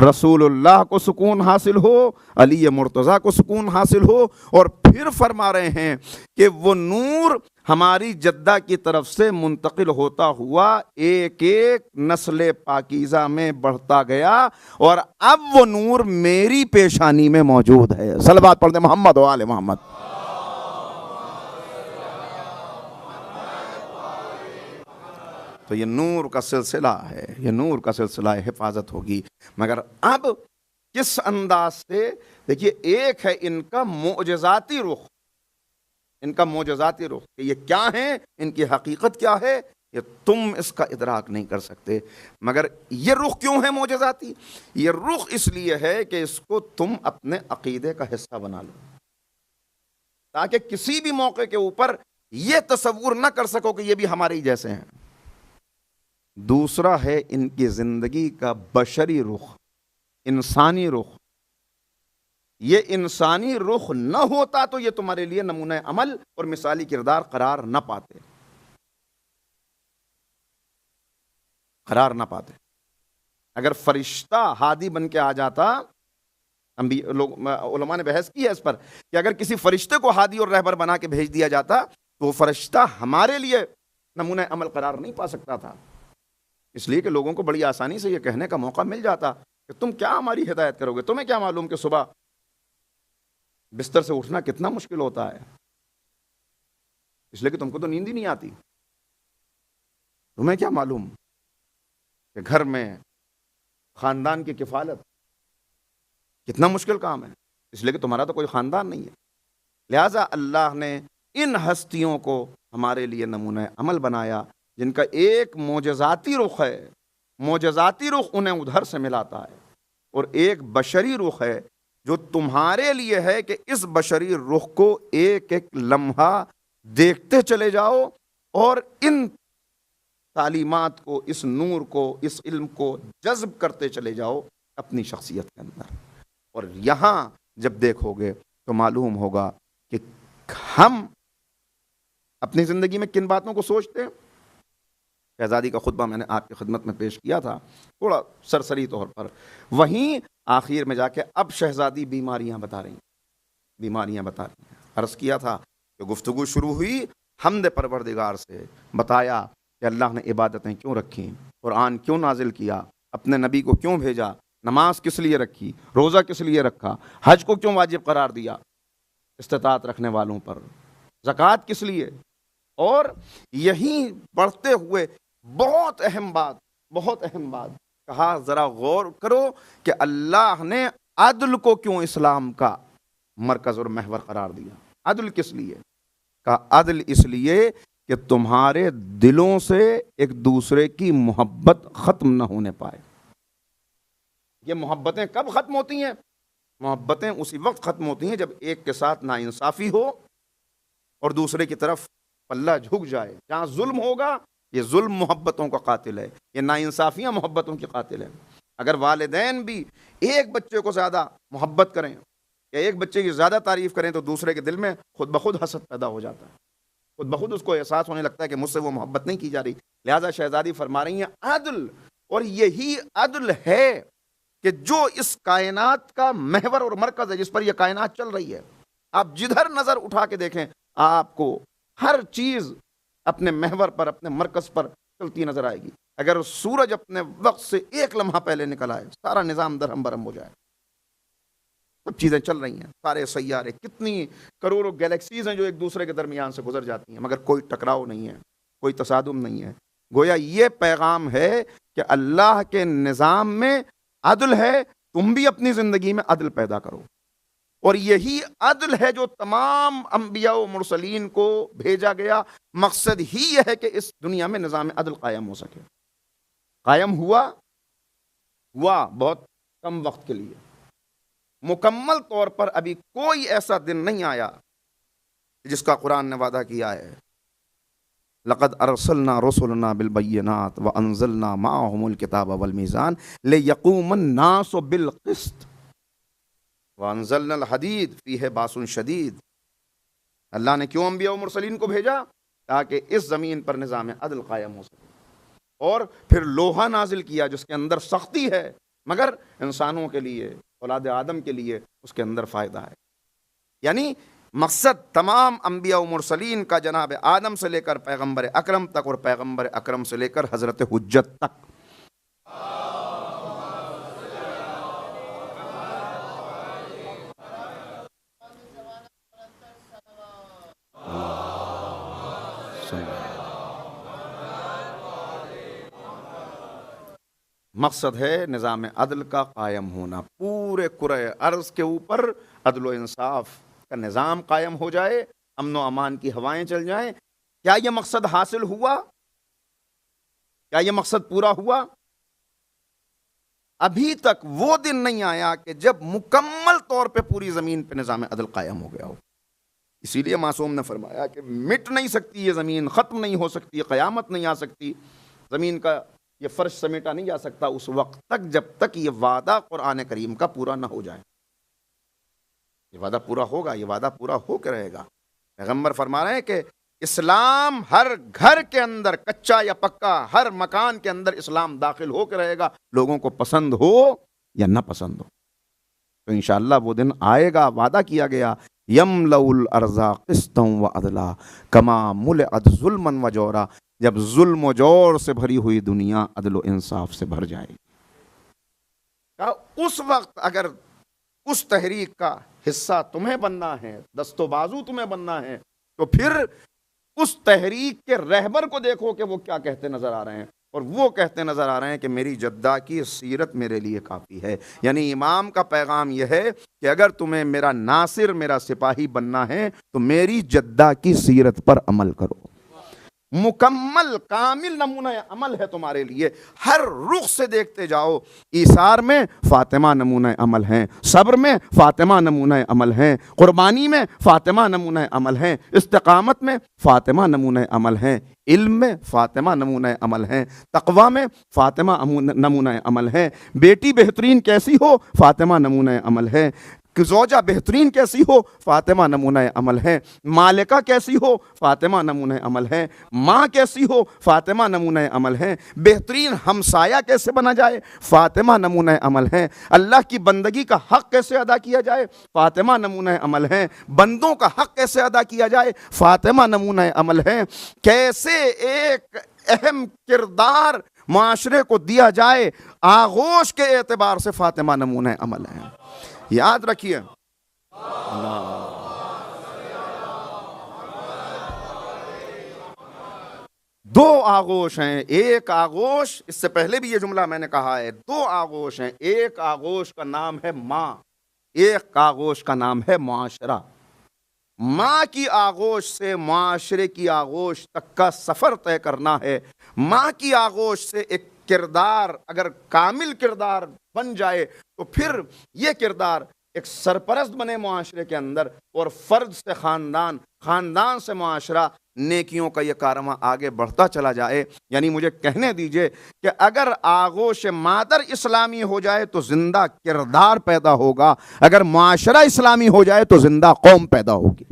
رسول اللہ کو سکون حاصل ہو، علی مرتضیٰ کو سکون حاصل ہو، اور پھر فرما رہے ہیں کہ وہ نور ہماری جدہ کی طرف سے منتقل ہوتا ہوا ایک ایک نسل پاکیزہ میں بڑھتا گیا اور اب وہ نور میری پیشانی میں موجود ہے۔ صلوات پڑھ دیں محمد و آل محمد۔ تو یہ نور کا سلسلہ ہے، یہ نور کا سلسلہ حفاظت ہوگی، مگر اب کس انداز سے؟ دیکھیے ایک ہے ان کا معجزاتی رخ، کہ یہ کیا ہیں، ان کی حقیقت کیا ہے، یہ تم اس کا ادراک نہیں کر سکتے، مگر یہ رخ کیوں ہے معجزاتی؟ یہ رخ اس لیے ہے کہ اس کو تم اپنے عقیدے کا حصہ بنا لو، تاکہ کسی بھی موقع کے اوپر یہ تصور نہ کر سکو کہ یہ بھی ہمارے ہی جیسے ہیں۔ دوسرا ہے ان کی زندگی کا بشری رخ، انسانی رخ۔ یہ انسانی رخ نہ ہوتا تو یہ تمہارے لیے نمونہ عمل اور مثالی کردار قرار نہ پاتے، اگر فرشتہ ہادی بن کے آ جاتا، علماء نے بحث کی ہے اس پر کہ اگر کسی فرشتے کو ہادی اور رہبر بنا کے بھیج دیا جاتا تو وہ فرشتہ ہمارے لیے نمونہ عمل قرار نہیں پا سکتا تھا، اس لیے کہ لوگوں کو بڑی آسانی سے یہ کہنے کا موقع مل جاتا کہ تم کیا ہماری ہدایت کرو گے، تمہیں کیا معلوم کہ صبح بستر سے اٹھنا کتنا مشکل ہوتا ہے، اس لیے کہ تم کو تو نیند ہی نہیں آتی، تمہیں کیا معلوم کہ گھر میں خاندان کی کفالت کتنا مشکل کام ہے، اس لیے کہ تمہارا تو کوئی خاندان نہیں ہے۔ لہٰذا اللہ نے ان ہستیوں کو ہمارے لیے نمونہ عمل بنایا جن کا ایک معجزاتی رخ ہے، معجزاتی رخ انہیں ادھر سے ملاتا ہے، اور ایک بشری رخ ہے جو تمہارے لیے ہے کہ اس بشری رخ کو ایک ایک لمحہ دیکھتے چلے جاؤ اور ان تعلیمات کو، اس نور کو، اس علم کو جذب کرتے چلے جاؤ اپنی شخصیت کے اندر۔ اور یہاں جب دیکھو گے تو معلوم ہوگا کہ ہم اپنی زندگی میں کن باتوں کو سوچتے ہیں۔ شہزادی کا خطبہ میں نے آپ کی خدمت میں پیش کیا تھا تھوڑا سرسری طور پر، وہیں آخر میں جا کے اب شہزادی بیماریاں بتا رہی ہیں۔ عرض کیا تھا کہ گفتگو شروع ہوئی حمد پروردگار سے، بتایا کہ اللہ نے عبادتیں کیوں رکھیں، قرآن کیوں نازل کیا، اپنے نبی کو کیوں بھیجا، نماز کس لیے رکھی، روزہ کس لیے رکھا، حج کو کیوں واجب قرار دیا استطاعت رکھنے والوں پر، زکوٰۃ کس لیے، اور یہیں بڑھتے ہوئے بہت اہم بات کہا ذرا غور کرو کہ اللہ نے عدل کو کیوں اسلام کا مرکز اور محور قرار دیا۔ عدل کس لیے؟ کہا عدل اس لیے کہ تمہارے دلوں سے ایک دوسرے کی محبت ختم نہ ہونے پائے۔ یہ محبتیں کب ختم ہوتی ہیں؟ محبتیں اسی وقت ختم ہوتی ہیں جب ایک کے ساتھ ناانصافی ہو اور دوسرے کی طرف پلہ جھک جائے۔ جہاں ظلم ہوگا یہ ظلم محبتوں کا قاتل ہے، یہ ناانصافیاں محبتوں کی قاتل ہے۔ اگر والدین بھی ایک بچے کو زیادہ محبت کریں یا ایک بچے کی زیادہ تعریف کریں تو دوسرے کے دل میں خود بخود حسد پیدا ہو جاتا ہے، خود بخود اس کو احساس ہونے لگتا ہے کہ مجھ سے وہ محبت نہیں کی جا رہی۔ لہٰذا شہزادی فرما رہی ہیں عدل، اور یہی عدل ہے کہ جو اس کائنات کا محور اور مرکز ہے، جس پر یہ کائنات چل رہی ہے۔ آپ جدھر نظر اٹھا کے دیکھیں آپ کو ہر چیز اپنے محور پر، اپنے مرکز پر چلتی نظر آئے گی۔ اگر سورج اپنے وقت سے ایک لمحہ پہلے نکل آئے، سارا نظام درہم برہم ہو جائے۔ سب چیزیں چل رہی ہیں، سارے سیارے، کتنی کروڑوں گیلیکسیز ہیں جو ایک دوسرے کے درمیان سے گزر جاتی ہیں، مگر کوئی ٹکراؤ نہیں ہے، کوئی تصادم نہیں ہے۔ گویا یہ پیغام ہے کہ اللہ کے نظام میں عدل ہے، تم بھی اپنی زندگی میں عدل پیدا کرو، اور یہی عدل ہے جو تمام انبیاء و مرسلین کو بھیجا گیا۔ مقصد ہی یہ ہے کہ اس دنیا میں نظام عدل قائم ہو سکے۔ قائم ہوا بہت کم وقت کے لیے، مکمل طور پر ابھی کوئی ایسا دن نہیں آیا جس کا قرآن نے وعدہ کیا ہے لقد ارسلنا رسلنا بالبینات وانزلنا معهم الکتاب والمیزان لیقوم الناس بالقسط وانزلنا الحدید فیہ باس شدید۔ اللہ نے کیوں انبیاء و مرسلین کو بھیجا؟ تاکہ اس زمین پر نظام عدل قائم ہو سکے، اور پھر لوہا نازل کیا جس کے اندر سختی ہے، مگر انسانوں کے لیے، اولاد آدم کے لیے اس کے اندر فائدہ ہے۔ یعنی مقصد تمام انبیاء و مرسلین کا جناب آدم سے لے کر پیغمبر اکرم تک، اور پیغمبر اکرم سے لے کر حضرت حجت تک۔ مقصد ہے نظام عدل کا قائم ہونا، پورے کرۂ ارض کے اوپر عدل و انصاف کا نظام قائم ہو جائے، امن و امان کی ہوائیں چل جائیں۔ کیا یہ مقصد حاصل ہوا؟ کیا یہ مقصد پورا ہوا؟ ابھی تک وہ دن نہیں آیا کہ جب مکمل طور پہ پوری زمین پہ نظام عدل قائم ہو گیا ہو۔ اسی لیے معصوم نے فرمایا کہ مٹ نہیں سکتی یہ زمین، ختم نہیں ہو سکتی، قیامت نہیں آ سکتی، زمین کا یہ فرش سمیٹا نہیں جا سکتا اس وقت تک جب تک یہ وعدہ قرآن کریم کا پورا نہ ہو جائے۔ یہ وعدہ پورا ہوگا، یہ وعدہ پورا ہو کے رہے گا۔ پیغمبر فرما رہے ہیں کہ اسلام ہر گھر کے اندر، کچا یا پکا، ہر مکان کے اندر اسلام داخل ہو کے رہے گا، لوگوں کو پسند ہو یا نہ پسند ہو۔ تو انشاءاللہ وہ دن آئے گا، وعدہ کیا گیا، یملأ الارض قسطا وعدلا کما ملئت ظلما وجورا۔ جب ظلم و جور سے بھری ہوئی دنیا عدل و انصاف سے بھر جائے گی۔ اس وقت اگر اس تحریک کا حصہ تمہیں بننا ہے، دست و بازو تمہیں بننا ہے، تو پھر اس تحریک کے رہبر کو دیکھو کہ وہ کیا کہتے نظر آ رہے ہیں، اور وہ کہتے نظر آ رہے ہیں کہ میری جدہ کی سیرت میرے لیے کافی ہے۔ یعنی امام کا پیغام یہ ہے کہ اگر تمہیں میرا ناصر، میرا سپاہی بننا ہے تو میری جدہ کی سیرت پر عمل کرو۔ مکمل کامل نمونہ عمل ہے تمہارے لیے، ہر رخ سے دیکھتے جاؤ۔ ایثار میں فاطمہ نمونہ عمل ہیں، صبر میں فاطمہ نمونہ عمل ہیں، قربانی میں فاطمہ نمونہ عمل ہیں، استقامت میں فاطمہ نمونہ عمل ہیں، علم میں فاطمہ نمونہ عمل ہیں، تقوی میں فاطمہ نمونہ عمل ہیں، بیٹی بہترین کیسی ہو فاطمہ نمونہ عمل ہے، زوجہ بہترین کیسی ہو فاطمہ نمونہ عمل ہے، مالکہ کیسی ہو فاطمہ نمونہ عمل ہے، ماں کیسی ہو فاطمہ نمونہ عمل ہے، بہترین ہمسایہ کیسے بنا جائے فاطمہ نمونہ عمل ہے، اللہ کی بندگی کا حق کیسے ادا کیا جائے فاطمہ نمونہ عمل ہے، بندوں کا حق کیسے ادا کیا جائے فاطمہ نمونہ عمل ہے، کیسے ایک اہم کردار معاشرے کو دیا جائے آغوش کے اعتبار سے فاطمہ نمونہ عمل ہے۔ یاد رکھیے، دو آغوش ہیں۔ ایک آغوش، اس سے پہلے بھی یہ جملہ میں نے کہا ہے، دو آغوش ہیں۔ ایک آغوش کا نام ہے ماں، ایک آغوش کا نام ہے معاشرہ۔ ماں کی آغوش سے معاشرے کی آغوش تک کا سفر طے کرنا ہے۔ ماں کی آغوش سے ایک کردار اگر کامل کردار بن جائے تو پھر یہ کردار ایک سرپرست بنے معاشرے کے اندر، اور فرد سے خاندان، خاندان سے معاشرہ، نیکیوں کا یہ کارواں آگے بڑھتا چلا جائے۔ یعنی مجھے کہنے دیجئے کہ اگر آغوش مادر اسلامی ہو جائے تو زندہ کردار پیدا ہوگا، اگر معاشرہ اسلامی ہو جائے تو زندہ قوم پیدا ہوگی،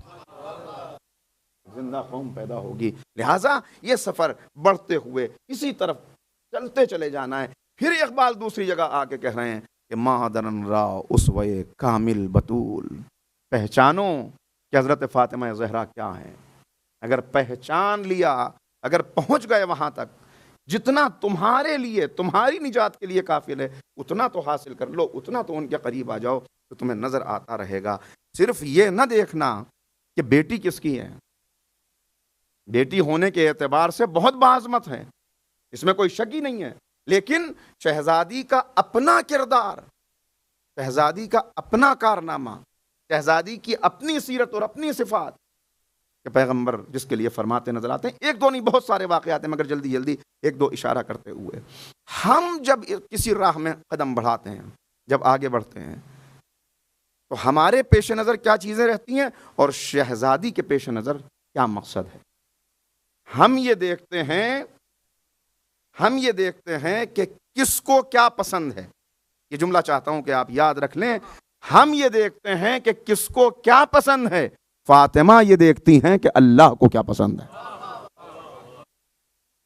زندہ قوم پیدا ہوگی۔ لہٰذا یہ سفر بڑھتے ہوئے اسی طرف چلتے چلے جانا ہے۔ پھر اقبال دوسری جگہ آ کے کہہ رہے ہیں کہ مادرن را اسوے کامل بطول، پہچانو کہ حضرت فاطمہ زہرا کیا ہیں۔ اگر پہچان لیا، اگر پہنچ گئے وہاں تک، جتنا تمہارے لیے، تمہاری نجات کے لیے کافل ہے، اتنا تو حاصل کر لو، اتنا تو ان کے قریب آ جاؤ، تو تمہیں نظر آتا رہے گا۔ صرف یہ نہ دیکھنا کہ بیٹی کس کی ہے، بیٹی ہونے کے اعتبار سے بہت باعظمت ہے، اس میں کوئی شک ہی نہیں ہے، لیکن شہزادی کا اپنا کردار، شہزادی کا اپنا کارنامہ، شہزادی کی اپنی سیرت اور اپنی صفات کہ پیغمبر جس کے لیے فرماتے نظر آتے ہیں۔ ایک دو نہیں، بہت سارے واقعات ہیں، مگر جلدی جلدی ایک دو اشارہ کرتے ہوئے، ہم جب کسی راہ میں قدم بڑھاتے ہیں، جب آگے بڑھتے ہیں، تو ہمارے پیش نظر کیا چیزیں رہتی ہیں اور شہزادی کے پیش نظر کیا مقصد ہے۔ ہم یہ دیکھتے ہیں کہ کس کو کیا پسند ہے۔ یہ جملہ چاہتا ہوں کہ آپ یاد رکھ لیں، ہم یہ دیکھتے ہیں کہ کس کو کیا پسند ہے، فاطمہ یہ دیکھتی ہیں کہ اللہ کو کیا پسند ہے۔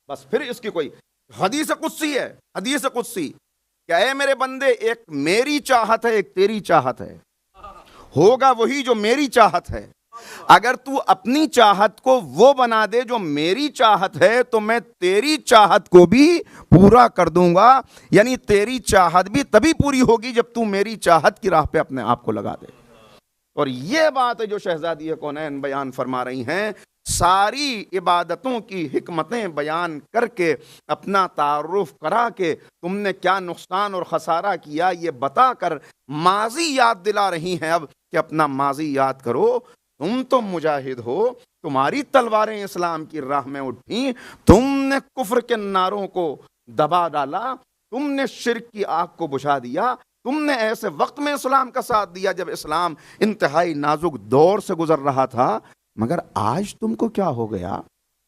بس پھر اس کی کوئی حدیث قدسی ہے، حدیث قدسی کہ اے میرے بندے، ایک میری چاہت ہے، ایک تیری چاہت ہے، ہوگا وہی جو میری چاہت ہے۔ اگر تو اپنی چاہت کو وہ بنا دے جو میری چاہت ہے تو میں تیری چاہت کو بھی پورا کر دوں گا۔ یعنی تیری چاہت بھی تبھی پوری ہوگی جب تو میری چاہت کی راہ پہ اپنے آپ کو لگا دے۔ اور یہ بات ہے جو شہزادی کونین بیان فرما رہی ہیں، ساری عبادتوں کی حکمتیں بیان کر کے، اپنا تعارف کرا کے، تم نے کیا نقصان اور خسارہ کیا یہ بتا کر ماضی یاد دلا رہی ہیں اب کہ اپنا ماضی یاد کرو، تم تو مجاہد ہو، تمہاری تلواریں اسلام کی راہ میں اٹھیں، تم نے کفر کے ناروں کو دبا ڈالا، تم نے شرک کی آگ کو بجھا دیا، تم نے ایسے وقت میں اسلام کا ساتھ دیا جب اسلام انتہائی نازک دور سے گزر رہا تھا، مگر آج تم کو کیا ہو گیا؟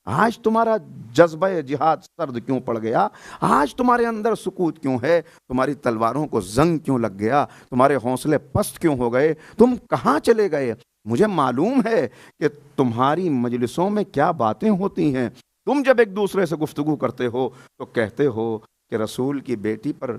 آج تمہارا جذبہ جہاد سرد کیوں پڑ گیا؟ آج تمہارے اندر سکوت کیوں ہے؟ تمہاری تلواروں کو زنگ کیوں لگ گیا؟ تمہارے حوصلے پست کیوں ہو گئے؟ تم کہاں چلے گئے؟ مجھے معلوم ہے کہ تمہاری مجلسوں میں کیا باتیں ہوتی ہیں۔ تم جب ایک دوسرے سے گفتگو کرتے ہو تو کہتے ہو کہ رسول کی بیٹی پر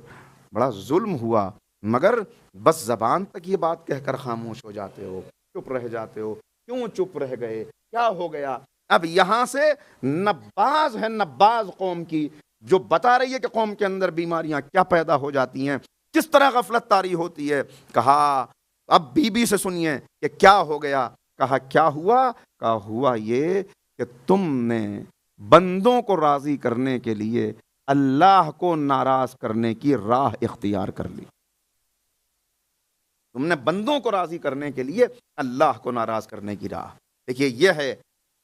بڑا ظلم ہوا، مگر بس زبان تک یہ بات کہہ کر خاموش ہو جاتے ہو، چپ رہ جاتے ہو۔ کیوں چپ رہ گئے؟ کیا ہو گیا؟ اب یہاں سے نباز ہے، نباز قوم کی، جو بتا رہی ہے کہ قوم کے اندر بیماریاں کیا پیدا ہو جاتی ہیں، کس طرح غفلت طاری ہوتی ہے۔ کہا اب بی بی سے سنیے کہ کیا ہو گیا۔ کہا کیا ہوا؟ کہا ہوا یہ کہ تم نے بندوں کو راضی کرنے کے لیے اللہ کو ناراض کرنے کی راہ اختیار کر لی۔ تم نے بندوں کو راضی کرنے کے لیے اللہ کو ناراض کرنے کی راہ۔ دیکھیے یہ ہے،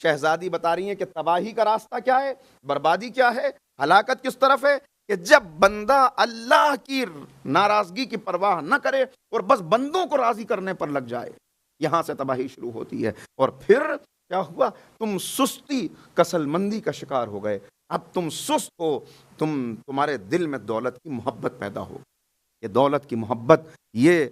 شہزادی بتا رہی ہیں کہ تباہی کا راستہ کیا ہے، بربادی کیا ہے، ہلاکت کس طرف ہے، کہ جب بندہ اللہ کی ناراضگی کی پرواہ نہ کرے اور بس بندوں کو راضی کرنے پر لگ جائے، یہاں سے تباہی شروع ہوتی ہے۔ اور پھر کیا ہوا؟ تم سستی کسل مندی کا شکار ہو گئے۔ اب تم سست ہو، تمہارے دل میں دولت کی محبت پیدا ہو۔ یہ دولت کی محبت، یہ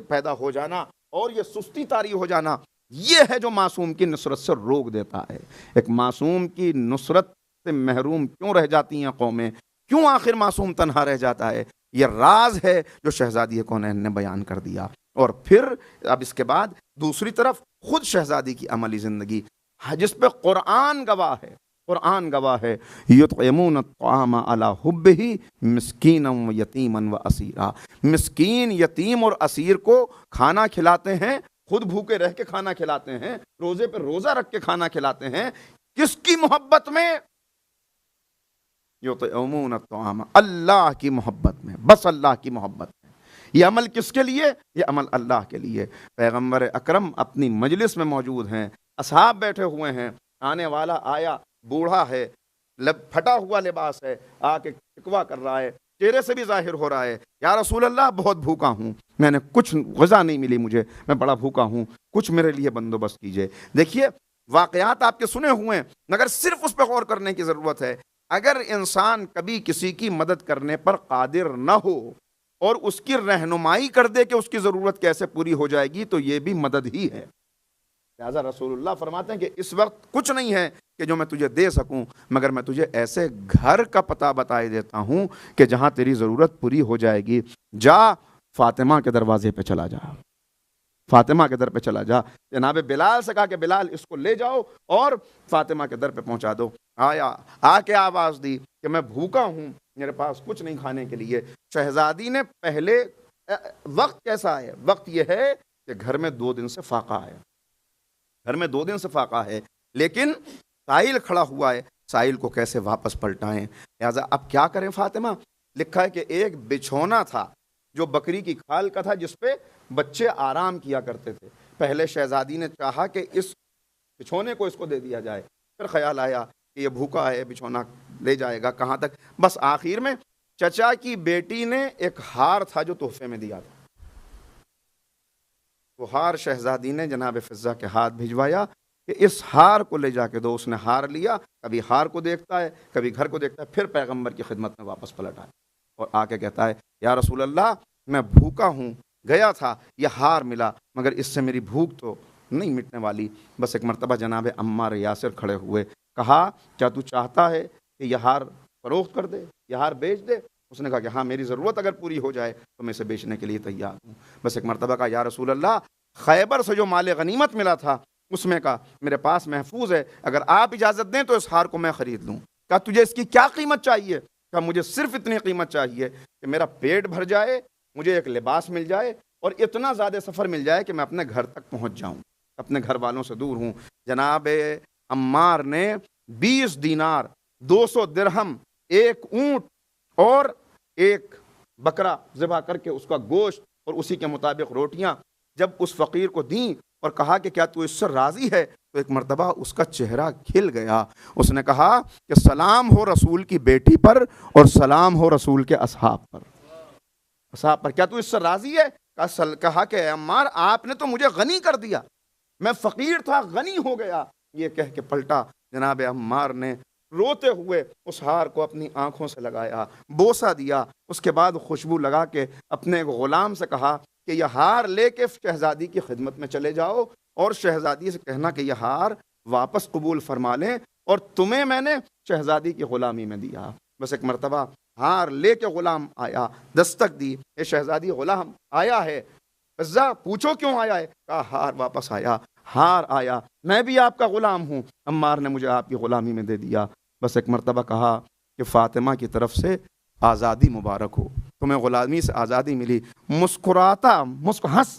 پیدا ہو جانا اور یہ سستی طاری ہو جانا، یہ ہے جو معصوم کی نصرت سے روک دیتا ہے۔ ایک معصوم کی نصرت سے محروم کیوں رہ جاتی ہیں قومیں؟ کیوں آخر معصوم تنہا رہ جاتا ہے؟ یہ راز ہے جو شہزادی کونین نے بیان کر دیا۔ اور پھر اب اس کے بعد دوسری طرف خود شہزادی کی عملی زندگی، جس پہ قرآن گواہ ہے، قرآن گواہ ہے، یطعمون الطعام علی حبہ مسکینا و یتیما و اسیرا۔ مسکین، یتیم اور اسیر کو کھانا کھلاتے ہیں، خود بھوکے رہ کے کھانا کھلاتے ہیں، روزے پہ روزہ رکھ کے کھانا کھلاتے ہیں۔ کس کی محبت میں؟ یطعمون الطعام، اللہ کی محبت میں، بس اللہ کی محبت میں۔ یہ عمل کس کے لیے؟ یہ عمل اللہ کے لیے۔ پیغمبر اکرم اپنی مجلس میں موجود ہیں، اصحاب بیٹھے ہوئے ہیں، آنے والا آیا، بوڑھا ہے، پھٹا ہوا لباس ہے، آ کے شکوہ کر رہا ہے، چہرے سے بھی ظاہر ہو رہا ہے، یا رسول اللہ بہت بھوکا ہوں، میں نے کچھ غذا نہیں ملی، مجھے، میں بڑا بھوکا ہوں، کچھ میرے لیے بندوبست کیجئے۔ دیکھیے واقعات آپ کے سنے ہوئے ہیں، مگر صرف اس پہ غور کرنے کی ضرورت ہے۔ اگر انسان کبھی کسی کی مدد کرنے پر قادر نہ ہو اور اس کی رہنمائی کر دے کہ اس کی ضرورت کیسے پوری ہو جائے گی، تو یہ بھی مدد ہی ہے۔ لہٰذا رسول اللہ فرماتے ہیں کہ اس وقت کچھ نہیں ہے کہ جو میں تجھے دے سکوں، مگر میں تجھے ایسے گھر کا پتہ بتائے دیتا ہوں کہ جہاں تیری ضرورت پوری ہو جائے گی۔ جا فاطمہ کے دروازے پہ چلا جا، فاطمہ کے در پہ چلا جا۔ جناب بلال سے کہا کہ بلال اس کو لے جاؤ اور فاطمہ کے در پہ پہنچا دو۔ آیا، آ کے آواز دی کہ میں بھوکا ہوں، میرے پاس کچھ نہیں کھانے کے لیے۔ شہزادی نے پہلے وقت کیسا ہے؟ وقت یہ ہے کہ گھر میں 2 دن سے فاقہ ہے، گھر میں 2 دن سے فاقہ ہے، لیکن سائل کھڑا ہوا ہے، سائل کو کیسے واپس پلٹائیں؟ لہٰذا اب کیا کریں فاطمہ؟ لکھا ہے کہ ایک بچھونا تھا جو بکری کی کھال کا تھا، جس پہ بچے آرام کیا کرتے تھے۔ پہلے شہزادی نے چاہا کہ اس بچھونے کو اس کو دے دیا جائے، پھر خیال آیا کہ یہ بھوکا ہے، بچھونا لے جائے گا کہاں تک؟ بس آخر میں چچا کی بیٹی نے ایک ہار تھا جو تحفے میں دیا تھا، وہ ہار شہزادی نے جناب فضہ کے ہاتھ بھجوایا کہ اس ہار کو لے جا کے دو۔ اس نے ہار لیا، کبھی ہار کو دیکھتا ہے، کبھی گھر کو دیکھتا ہے، پھر پیغمبر کی خدمت میں واپس پلٹ آیا اور آ کے کہتا ہے یا رسول اللہ میں بھوکا ہوں، گیا تھا، یہ ہار ملا، مگر اس سے میری بھوک تو نہیں مٹنے والی۔ بس ایک مرتبہ جناب عمار یاسر کھڑے ہوئے، کہا کیا تو چاہتا ہے کہ یہ ہار فروخت کر دے، یہ ہار بیچ دے؟ اس نے کہا کہ ہاں، میری ضرورت اگر پوری ہو جائے تو میں اسے بیچنے کے لیے تیار ہوں۔ بس ایک مرتبہ کہا یا رسول اللہ خیبر سے جو مال غنیمت ملا تھا اس میں کا میرے پاس محفوظ ہے، اگر آپ اجازت دیں تو اس ہار کو میں خرید لوں۔ کہا تجھے اس کی کیا قیمت چاہیے؟ کہا مجھے صرف اتنی قیمت چاہیے کہ میرا پیٹ بھر جائے، مجھے ایک لباس مل جائے اور اتنا زیادہ سفر مل جائے کہ میں اپنے گھر تک پہنچ جاؤں، اپنے گھر والوں سے دور ہوں۔ جناب عمار نے 20 دینار، 200 درہم، ایک اونٹ اور ایک بکرا ذبح کر کے اس کا گوشت اور اسی کے مطابق روٹیاں جب اس فقیر کو دیں اور کہا کہ کیا تو اس سے راضی ہے، تو ایک مرتبہ اس کا چہرہ کھل گیا۔ اس نے کہا کہ سلام ہو رسول کی بیٹی پر اور سلام ہو رسول کے اصحاب پر، اصحاب پر، کیا تو اس سے راضی ہے؟ کہا کہ عمار آپ نے تو مجھے غنی کر دیا، میں فقیر تھا غنی ہو گیا۔ یہ کہہ کے پلٹا۔ جناب عمار نے روتے ہوئے اس ہار کو اپنی آنکھوں سے لگایا، بوسہ دیا، اس کے بعد خوشبو لگا کے اپنے غلام سے کہا کہ یہ ہار لے کے شہزادی کی خدمت میں چلے جاؤ اور شہزادی سے کہنا کہ یہ ہار واپس قبول فرما لیں اور تمہیں میں نے شہزادی کی غلامی میں دیا۔ بس ایک مرتبہ ہار لے کے غلام آیا، دستک دی، یہ شہزادی غلام آیا ہے، فضہ پوچھو کیوں آیا ہے؟ کہا ہار واپس آیا، ہار آیا، میں بھی آپ کا غلام ہوں. عمار نے مجھے آپ کی غلامی میں دے دیا. بس ایک مرتبہ کہا کہ فاطمہ کی طرف سے آزادی مبارک ہو, تمہیں غلامی سے آزادی ملی. مسکراتا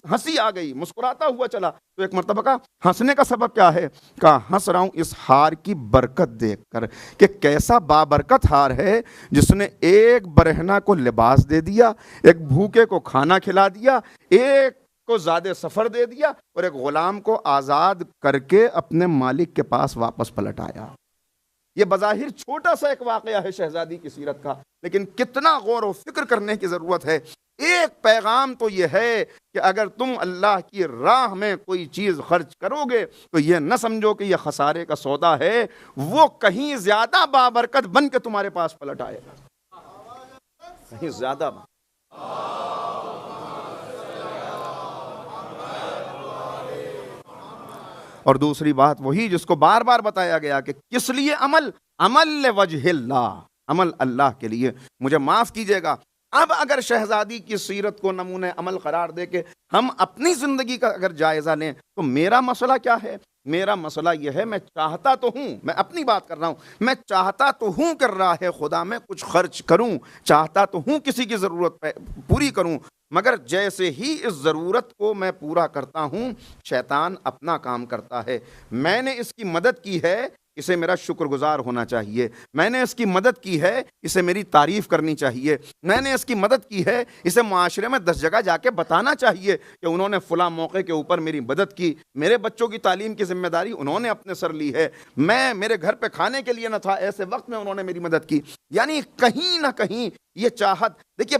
ہنسی آ گئی, مسکراتا ہوا چلا. تو ایک مرتبہ کہا ہنسنے کا سبب کیا ہے؟ کہا ہنس رہا ہوں اس ہار کی برکت دیکھ کر کہ کیسا بابرکت ہار ہے جس نے ایک برہنہ کو لباس دے دیا, ایک بھوکے کو کھانا کھلا دیا, ایک کو زیادہ سفر دے دیا, اور ایک غلام کو آزاد کر کے اپنے مالک کے پاس واپس پلٹ آیا. یہ بظاہر چھوٹا سا ایک واقعہ ہے شہزادی کی سیرت کا, لیکن کتنا غور و فکر کرنے کی ضرورت ہے. ایک پیغام تو یہ ہے کہ اگر تم اللہ کی راہ میں کوئی چیز خرچ کرو گے تو یہ نہ سمجھو کہ یہ خسارے کا سودا ہے, وہ کہیں زیادہ بابرکت بن کے تمہارے پاس پلٹ آئے گا, کہیں زیادہ. اور دوسری بات وہی جس کو بار بار بتایا گیا کہ کس لیے عمل لوجہ اللہ, عمل اللہ کے لیے. مجھے معاف کیجئے گا, اب اگر شہزادی کی سیرت کو نمونہ عمل قرار دے کے ہم اپنی زندگی کا اگر جائزہ لیں تو میرا مسئلہ کیا ہے؟ میرا مسئلہ یہ ہے, میں چاہتا تو ہوں, میں اپنی بات کر رہا ہوں, میں چاہتا تو ہوں کہ راہ خدا میں کچھ خرچ کروں, چاہتا تو ہوں کسی کی ضرورت پوری کروں, مگر جیسے ہی اس ضرورت کو میں پورا کرتا ہوں شیطان اپنا کام کرتا ہے. میں نے اس کی مدد کی ہے, اسے میرا شکر گزار ہونا چاہیے. میں نے اس کی مدد کی ہے, اسے میری تعریف کرنی چاہیے. میں نے اس کی مدد کی ہے, اسے معاشرے میں 10 جگہ جا کے بتانا چاہیے کہ انہوں نے فلاں موقع کے اوپر میری مدد کی, میرے بچوں کی تعلیم کی ذمہ داری انہوں نے اپنے سر لی ہے, میں میرے گھر پہ کھانے کے لیے نہ تھا, ایسے وقت میں انہوں نے میری مدد کی. یعنی کہیں نہ کہیں یہ چاہت, دیکھیے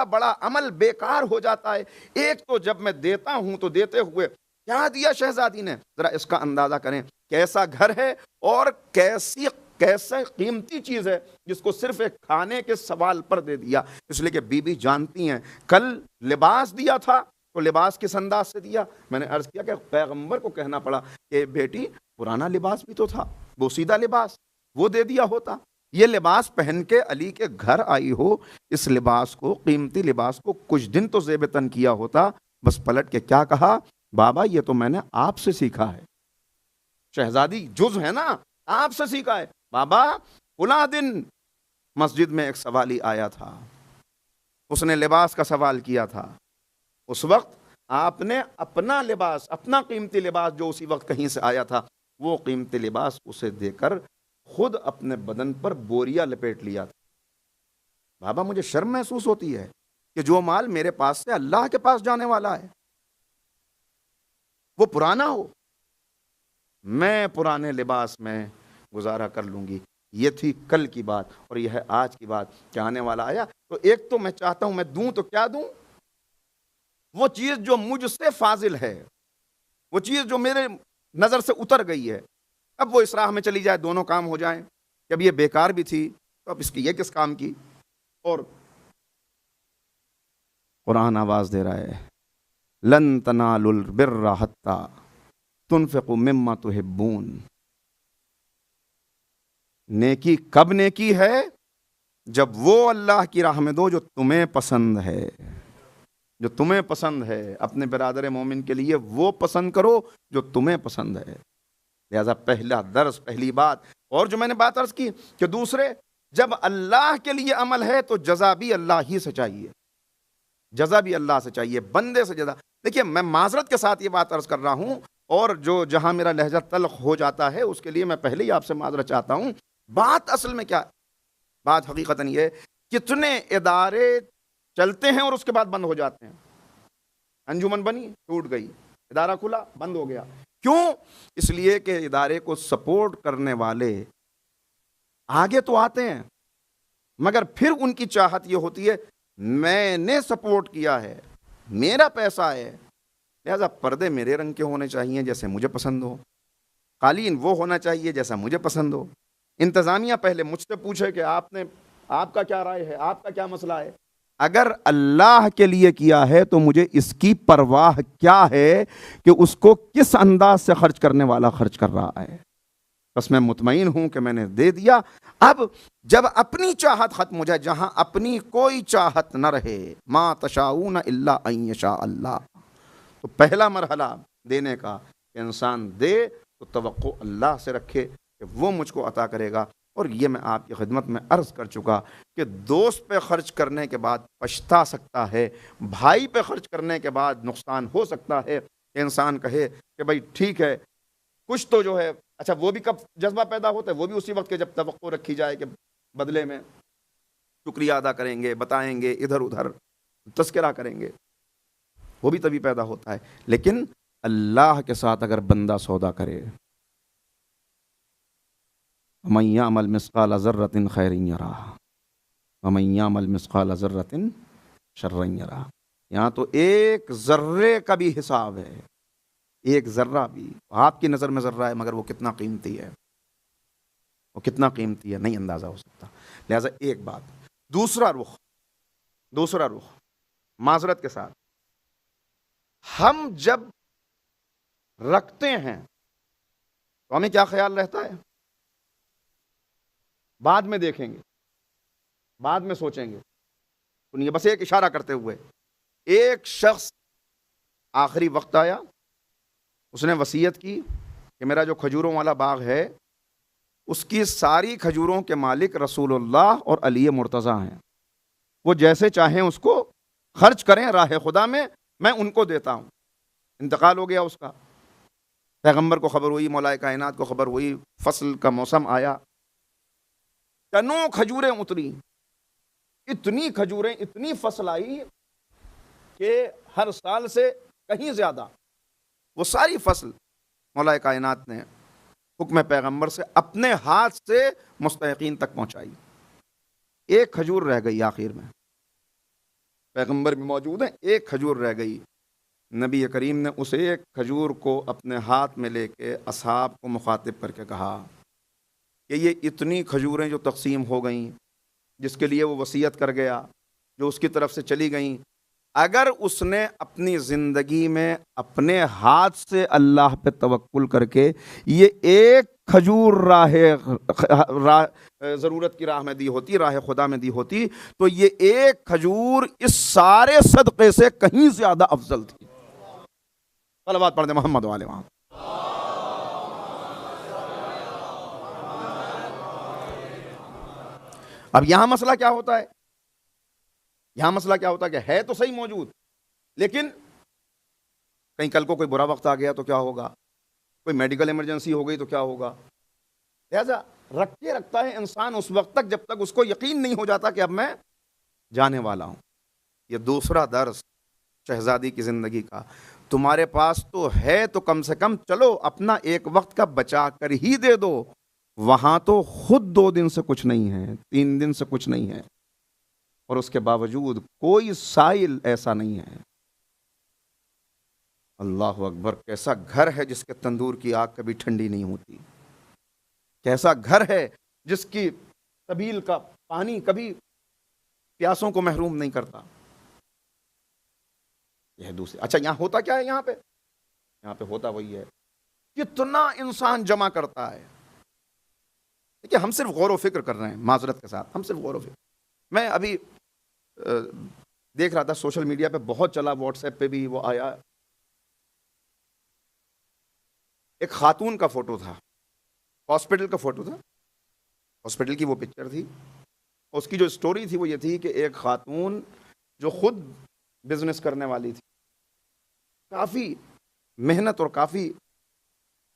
بڑا عمل بیکار ہو جاتا ہے. ایک تو جب میں دیتا ہوں تو دیتے ہوئے کیا دیا شہزادی نے, ذرا اس کا اندازہ کریں, کیسا گھر ہے اور کیسے قیمتی چیز ہے جس کو صرف ایک کھانے کے سوال پر دے دیا. اس لیے کہ بی بی جانتی ہیں کل لباس دیا تھا تو لباس کس انداز سے دیا. میں نے عرض کیا کہ پیغمبر کو کہنا پڑا کہ بیٹی پرانا لباس بھی تو تھا, بوسیدہ لباس, وہ دے دیا ہوتا. یہ لباس پہن کے علی کے گھر آئی ہو, اس لباس کو, قیمتی لباس کو کچھ دن تو زیب تن کیا ہوتا. بس پلٹ کے کیا کہا, بابا یہ تو میں نے آپ سے سیکھا ہے. شہزادی جز ہے نا, آپ سے سیکھا ہے. بابا فلاں دن مسجد میں ایک سوالی آیا تھا, اس نے لباس کا سوال کیا تھا. اس وقت آپ نے اپنا لباس, اپنا قیمتی لباس جو اسی وقت کہیں سے آیا تھا, وہ قیمتی لباس اسے دے کر خود اپنے بدن پر بوریا لپیٹ لیا تھا. بابا مجھے شرم محسوس ہوتی ہے کہ جو مال میرے پاس سے اللہ کے پاس جانے والا ہے وہ پرانا ہو, میں پرانے لباس میں گزارا کر لوں گی. یہ تھی کل کی بات, اور یہ ہے آج کی بات کہ آنے والا آیا. تو ایک تو میں چاہتا ہوں میں دوں تو کیا دوں, وہ چیز جو مجھ سے فاضل ہے, وہ چیز جو میرے نظر سے اتر گئی ہے, اب وہ اس راہ میں چلی جائے, دونوں کام ہو جائیں. جب یہ بیکار بھی تھی تو اب اس کی یہ کس کام کی. اور قرآن آواز دے رہا ہے, لن تنالوا البر حتی تنفقوا مما تحبون. نیکی کب نیکی ہے, جب وہ اللہ کی راہ میں دو جو تمہیں پسند ہے, جو تمہیں پسند ہے. اپنے برادر مومن کے لیے وہ پسند کرو جو تمہیں پسند ہے. لہذا پہلا درس, پہلی بات. اور جو میں نے بات عرض کی کہ دوسرے, جب اللہ کے لیے عمل ہے تو جزا بھی اللہ ہی سے چاہیے, جزا بھی اللہ سے چاہیے, بندے سے جزا. دیکھیے میں معذرت کے ساتھ یہ بات عرض کر رہا ہوں, اور جو جہاں میرا لہجہ تلخ ہو جاتا ہے اس کے لیے میں پہلے ہی آپ سے معذرت چاہتا ہوں. بات اصل میں کیا, بات حقیقتاً یہ ہے, کتنے ادارے چلتے ہیں اور اس کے بعد بند ہو جاتے ہیں. انجمن بنی, ٹوٹ گئی, ادارہ کھلا, بند ہو گیا. کیوں؟ اس لیے کہ ادارے کو سپورٹ کرنے والے آگے تو آتے ہیں, مگر پھر ان کی چاہت یہ ہوتی ہے میں نے سپورٹ کیا ہے, میرا پیسہ ہے, لہذا پردے میرے رنگ کے ہونے چاہیے جیسے مجھے پسند ہو, قالین وہ ہونا چاہیے جیسا مجھے پسند ہو. انتظامیہ پہلے مجھ سے پوچھے کہ آپ کا کیا رائے ہے, آپ کا کیا مسئلہ ہے. اگر اللہ کے لیے کیا ہے تو مجھے اس کی پرواہ کیا ہے کہ اس کو کس انداز سے خرچ کرنے والا خرچ کر رہا ہے. بس میں مطمئن ہوں کہ میں نے دے دیا. اب جب اپنی چاہت ختم ہو جائے, جہاں اپنی کوئی چاہت نہ رہے, ما تشاؤون الا ان یشاء اللہ, تو پہلا مرحلہ دینے کا کہ انسان دے تو توقع اللہ سے رکھے کہ وہ مجھ کو عطا کرے گا. اور یہ میں آپ کی خدمت میں عرض کر چکا کہ دوست پہ خرچ کرنے کے بعد پچھتا سکتا ہے, بھائی پہ خرچ کرنے کے بعد نقصان ہو سکتا ہے. کہ انسان کہے کہ بھائی ٹھیک ہے کچھ تو جو ہے, اچھا وہ بھی کب جذبہ پیدا ہوتا ہے, وہ بھی اسی وقت کے جب توقع رکھی جائے کہ بدلے میں شکریہ ادا کریں گے, بتائیں گے, ادھر ادھر تذکرہ کریں گے, وہ بھی تبھی پیدا ہوتا ہے. لیکن اللہ کے ساتھ اگر بندہ سودا کرے, وَمَن يَعْمَلْ مِثْقَالَ ذَرَّةٍ خَيْرًا يَرَهُ وَمَن يَعْمَلْ مِثْقَالَ ذَرَّةٍ شَرًّا يَرَهُ. یہاں تو ایک ذرے کا بھی حساب ہے, ایک ذرہ بھی. آپ کی نظر میں ذرہ ہے مگر وہ کتنا قیمتی ہے, وہ کتنا قیمتی ہے نہیں اندازہ ہو سکتا. لہٰذا ایک بات. دوسرا رخ معذرت کے ساتھ, ہم جب رکھتے ہیں تو ہمیں کیا خیال رہتا ہے؟ بعد میں دیکھیں گے, بعد میں سوچیں گے. سنیے بس ایک اشارہ کرتے ہوئے, ایک شخص آخری وقت آیا, اس نے وصیت کی کہ میرا جو کھجوروں والا باغ ہے اس کی ساری کھجوروں کے مالک رسول اللہ اور علی مرتضیٰ ہیں, وہ جیسے چاہیں اس کو خرچ کریں راہ خدا میں ان کو دیتا ہوں. انتقال ہو گیا اس کا, پیغمبر کو خبر ہوئی, مولا کائنات کو خبر ہوئی, فصل کا موسم آیا, ٹنوں کھجوریں اتری, اتنی کھجوریں, اتنی فصل آئی کہ ہر سال سے کہیں زیادہ وہ ساری فصل مولا کائنات نے حکم پیغمبر سے اپنے ہاتھ سے مستحقین تک پہنچائی. ایک کھجور رہ گئی آخر میں, پیغمبر بھی موجود ہیں, ایک کھجور رہ گئی. نبی کریم نے اس ایک کھجور کو اپنے ہاتھ میں لے کے اصحاب کو مخاطب کر کے کہا کہ یہ اتنی کھجوریں جو تقسیم ہو گئیں, جس کے لیے وہ وصیت کر گیا, جو اس کی طرف سے چلی گئیں, اگر اس نے اپنی زندگی میں اپنے ہاتھ سے اللہ پہ توکل کر کے یہ ایک کھجور راہ ضرورت کی راہ میں دی ہوتی, راہ خدا میں دی ہوتی, تو یہ ایک کھجور اس سارے صدقے سے کہیں زیادہ افضل تھی. صلوات پڑھ دیں محمد والے وہاں. اب یہاں مسئلہ کیا ہوتا ہے؟ یہاں مسئلہ کیا ہوتا ہے کہ ہے تو صحیح موجود, لیکن کہیں کل کو کوئی برا وقت آ گیا تو کیا ہوگا, کوئی میڈیکل ایمرجنسی ہو گئی تو کیا ہوگا. لہذا رکھتا ہے انسان اس وقت تک جب تک اس کو یقین نہیں ہو جاتا کہ اب میں جانے والا ہوں. یہ دوسرا درس شہزادی کی زندگی کا. تمہارے پاس تو ہے تو کم سے کم چلو اپنا ایک وقت کا بچا کر ہی دے دو. وہاں تو خود 2 دن سے کچھ نہیں ہے, 3 دن سے کچھ نہیں ہے, اور اس کے باوجود کوئی سائل ایسا نہیں ہے. اللہ اکبر, کیسا گھر ہے جس کے تندور کی آگ کبھی ٹھنڈی نہیں ہوتی, کیسا گھر ہے جس کی طبیل کا پانی کبھی پیاسوں کو محروم نہیں کرتا. یہ دوسری. اچھا یہاں ہوتا کیا ہے؟ یہاں پہ ہوتا وہی ہے, کتنا انسان جمع کرتا ہے. دیکھیے ہم صرف غور و فکر کر رہے ہیں, معذرت کے ساتھ ہم صرف غور و فکر. میں ابھی دیکھ رہا تھا سوشل میڈیا پہ بہت چلا, واٹس ایپ پہ بھی وہ آیا, ایک خاتون کا فوٹو تھا, ہاسپٹل کا فوٹو تھا, ہاسپٹل کی وہ پکچر تھی. اس کی جو سٹوری تھی وہ یہ تھی کہ ایک خاتون جو خود بزنس کرنے والی تھی, کافی محنت اور کافی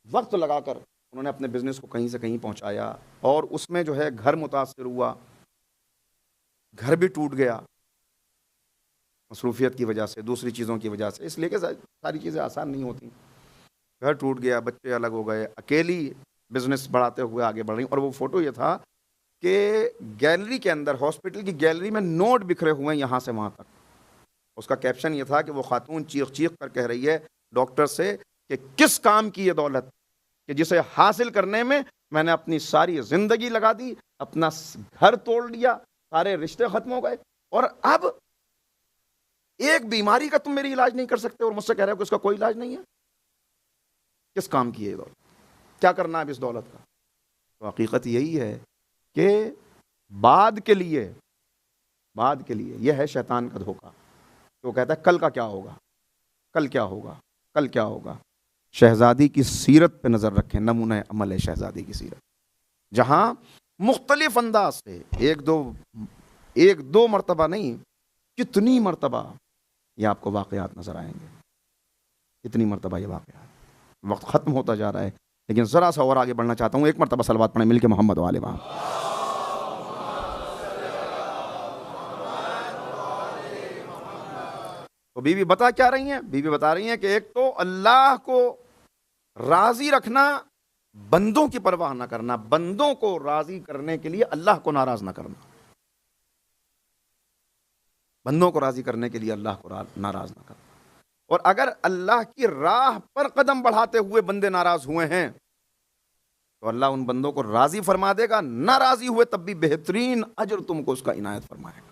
وقت لگا کر انہوں نے اپنے بزنس کو کہیں سے کہیں پہنچایا, اور اس میں جو ہے گھر متاثر ہوا, گھر بھی ٹوٹ گیا مصروفیت کی وجہ سے, دوسری چیزوں کی وجہ سے, اس لیے کہ ساری چیزیں آسان نہیں ہوتی. گھر ٹوٹ گیا, بچے الگ ہو گئے, اکیلی بزنس بڑھاتے ہوئے آگے بڑھ رہی. اور وہ فوٹو یہ تھا کہ گیلری کے اندر, ہاسپٹل کی گیلری میں نوٹ بکھرے ہوئے ہیں یہاں سے وہاں تک. اس کا کیپشن یہ تھا کہ وہ خاتون چیخ کر کہہ رہی ہے ڈاکٹر سے کہ کس کام کی یہ دولت کہ جسے حاصل کرنے میں میں نے اپنی ساری زندگی لگا دی, اپنا گھر توڑ لیا, سارے رشتے ختم ہو گئے, اور اب ایک بیماری کا تم میری علاج نہیں کر سکتے, اور مجھ سے کہہ رہے ہو کہ اس کا کوئی علاج نہیں ہے. کس کام کی ہے یہ دولت, کیا کرنا ہے اب اس دولت کا؟ تو حقیقت یہی ہے کہ بعد کے لیے یہ ہے شیطان کا دھوکہ. تو وہ کہتا ہے کل کا کیا ہوگا, کل کیا ہوگا, کل کیا ہوگا. شہزادی کی سیرت پہ نظر رکھیں، نمونہ عمل ہے شہزادی کی سیرت، جہاں مختلف انداز سے ایک دو مرتبہ نہیں، کتنی مرتبہ یہ آپ کو واقعات نظر آئیں گے، کتنی مرتبہ یہ واقعات۔ وقت ختم ہوتا جا رہا ہے لیکن ذرا سا اور آگے بڑھنا چاہتا ہوں، ایک مرتبہ صلوات پڑھیں مل کے محمد والے وہاں۔ تو بیوی بتا کیا رہی ہیں؟ بیوی بتا رہی ہیں کہ ایک تو اللہ کو راضی رکھنا، بندوں کی پرواہ نہ کرنا، بندوں کو راضی کرنے کے لیے اللہ کو ناراض نہ کرنا، بندوں کو راضی کرنے کے لیے اللہ کو ناراض نہ کرنا۔ اور اگر اللہ کی راہ پر قدم بڑھاتے ہوئے بندے ناراض ہوئے ہیں تو اللہ ان بندوں کو راضی فرما دے گا، ناراضی ہوئے تب بھی بہترین اجر تم کو اس کا عنایت فرمائے گا۔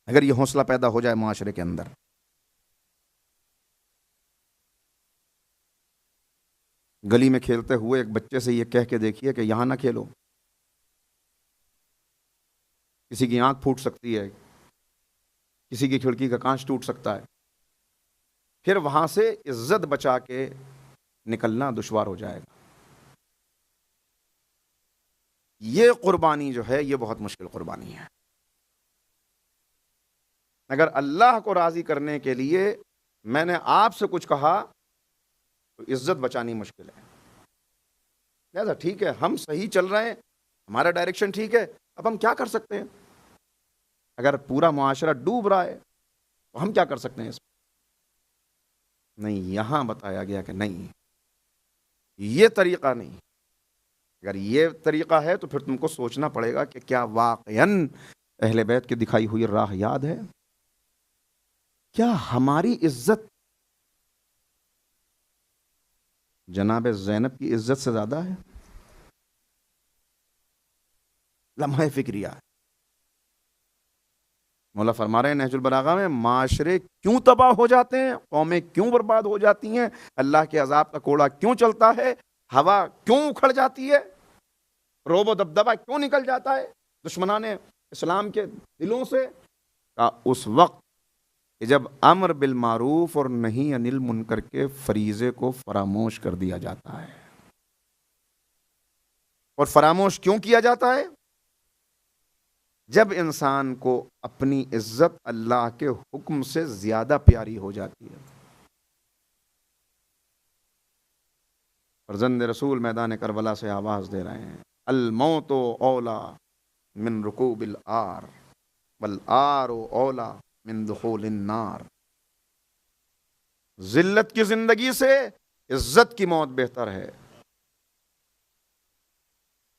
اگر یہ حوصلہ پیدا ہو جائے معاشرے کے اندر، گلی میں کھیلتے ہوئے ایک بچے سے یہ کہہ کے دیکھیے کہ یہاں نہ کھیلو، کسی کی آنکھ پھوٹ سکتی ہے، کسی کی کھڑکی کا کانچ ٹوٹ سکتا ہے، پھر وہاں سے عزت بچا کے نکلنا دشوار ہو جائے گا۔ یہ قربانی جو ہے یہ بہت مشکل قربانی ہے۔ اگر اللہ کو راضی کرنے کے لیے میں نے آپ سے کچھ کہا تو عزت بچانی مشکل ہے۔ لہذا ٹھیک ہے، ہم صحیح چل رہے ہیں، ہمارا ڈائریکشن ٹھیک ہے، اب ہم کیا کر سکتے ہیں؟ اگر پورا معاشرہ ڈوب رہا ہے تو ہم کیا کر سکتے ہیں اس میں؟ نہیں، یہاں بتایا گیا کہ نہیں، یہ طریقہ نہیں۔ اگر یہ طریقہ ہے تو پھر تم کو سوچنا پڑے گا کہ کیا واقعاً اہل بیت کی دکھائی ہوئی راہ یاد ہے؟ کیا ہماری عزت جناب زینب کی عزت سے زیادہ ہے؟ لمحہ فکریہ ہے۔ مولا فرما رہے ہیں نہج البلاغہ میں، معاشرے کیوں تباہ ہو جاتے ہیں، قومیں کیوں برباد ہو جاتی ہیں، اللہ کے عذاب کا کوڑا کیوں چلتا ہے، ہوا کیوں اکھڑ جاتی ہے، روب و دبدبہ کیوں نکل جاتا ہے دشمنان اسلام کے دلوں سے؟ اس وقت کہ جب امر بالمعروف اور نہی عن المنکر کے فریضے کو فراموش کر دیا جاتا ہے۔ اور فراموش کیوں کیا جاتا ہے؟ جب انسان کو اپنی عزت اللہ کے حکم سے زیادہ پیاری ہو جاتی ہے۔ فرزند رسول میدان کربلا سے آواز دے رہے ہیں، الموت اولا من رکوب العار والعار اولا من دخول النار۔ ذلت کی زندگی سے عزت کی موت بہتر ہے،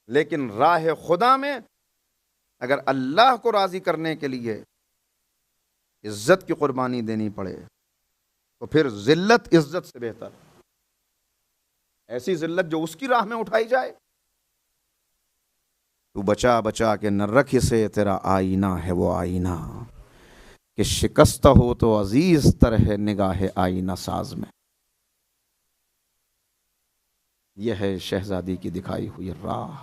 لیکن راہ خدا میں اگر اللہ کو راضی کرنے کے لیے عزت کی قربانی دینی پڑے تو پھر ذلت عزت سے بہتر، ایسی ذلت جو اس کی راہ میں اٹھائی جائے۔ تو بچا بچا کے نہ رکھ اسے، تیرا آئینہ ہے وہ آئینہ کہ شکست ہو تو عزیز تر ہے نگاہ آئینہ ساز میں۔ یہ ہے شہزادی کی دکھائی ہوئی راہ۔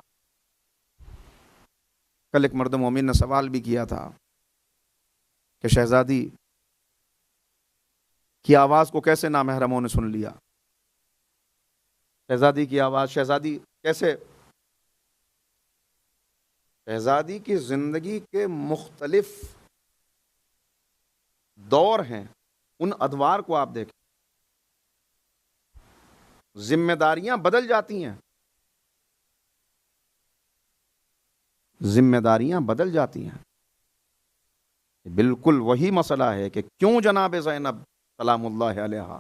کل ایک مرد مومن نے سوال بھی کیا تھا کہ شہزادی کی آواز کو کیسے نامحرموں نے سن لیا، شہزادی کی آواز، شہزادی کیسے؟ شہزادی کی زندگی کے مختلف دور ہیں، ان ادوار کو آپ دیکھیں، ذمہ داریاں بدل جاتی ہیں، ذمہ داریاں بدل جاتی ہیں۔ بالکل وہی مسئلہ ہے کہ کیوں جناب زینب سلام اللہ علیہا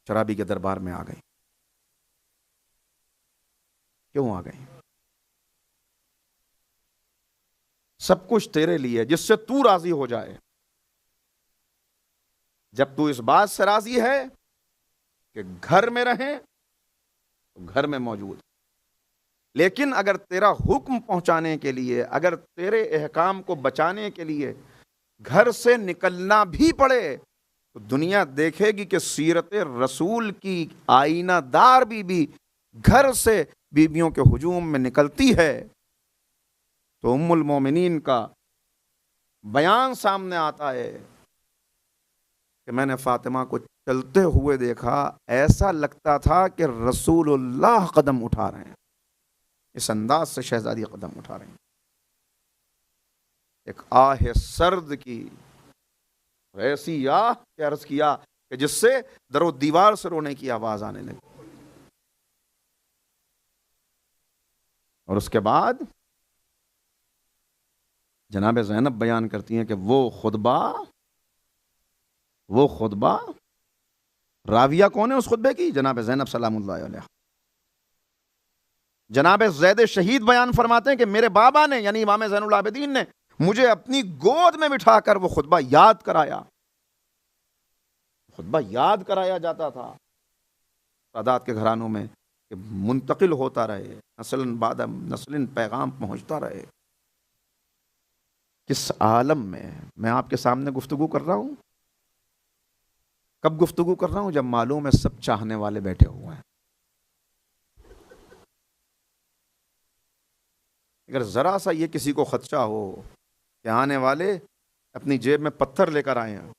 شرابی کے دربار میں آ گئی، کیوں آ گئی؟ سب کچھ تیرے لیے، جس سے تو راضی ہو جائے۔ جب تو اس بات سے راضی ہے کہ گھر میں رہیں تو گھر میں موجود، لیکن اگر تیرا حکم پہنچانے کے لیے، اگر تیرے احکام کو بچانے کے لیے گھر سے نکلنا بھی پڑے تو دنیا دیکھے گی کہ سیرت رسول کی آئینہ دار بیوی گھر سے بیویوں کے ہجوم میں نکلتی ہے تو ام المومنین کا بیان سامنے آتا ہے کہ میں نے فاطمہ کو چلتے ہوئے دیکھا، ایسا لگتا تھا کہ رسول اللہ قدم اٹھا رہے ہیں، اس انداز سے شہزادی قدم اٹھا رہے ہیں، ایک آہ سرد کی ایسی آہ کہ عرض کیا کہ جس سے در و دیوار سے رونے کی آواز آنے لگی۔ اور اس کے بعد جناب زینب بیان کرتی ہیں کہ وہ خطبہ راویہ کون ہے اس خطبے کی؟ جناب زینب سلام اللہ علیہ۔ جناب زید شہید بیان فرماتے ہیں کہ میرے بابا نے یعنی امام زین العابدین نے مجھے اپنی گود میں بٹھا کر وہ خطبہ یاد کرایا، خطبہ یاد کرایا جاتا تھا سادات کے گھرانوں میں کہ منتقل ہوتا رہے، نسل بعد نسل پیغام پہنچتا رہے۔ کس عالم میں آپ کے سامنے گفتگو کر رہا ہوں؟ کب گفتگو کر رہا ہوں؟ جب معلوم ہے سب چاہنے والے بیٹھے ہوئے ہیں۔ اگر ذرا سا یہ کسی کو خدشہ ہو کہ آنے والے اپنی جیب میں پتھر لے کر آئے ہیں،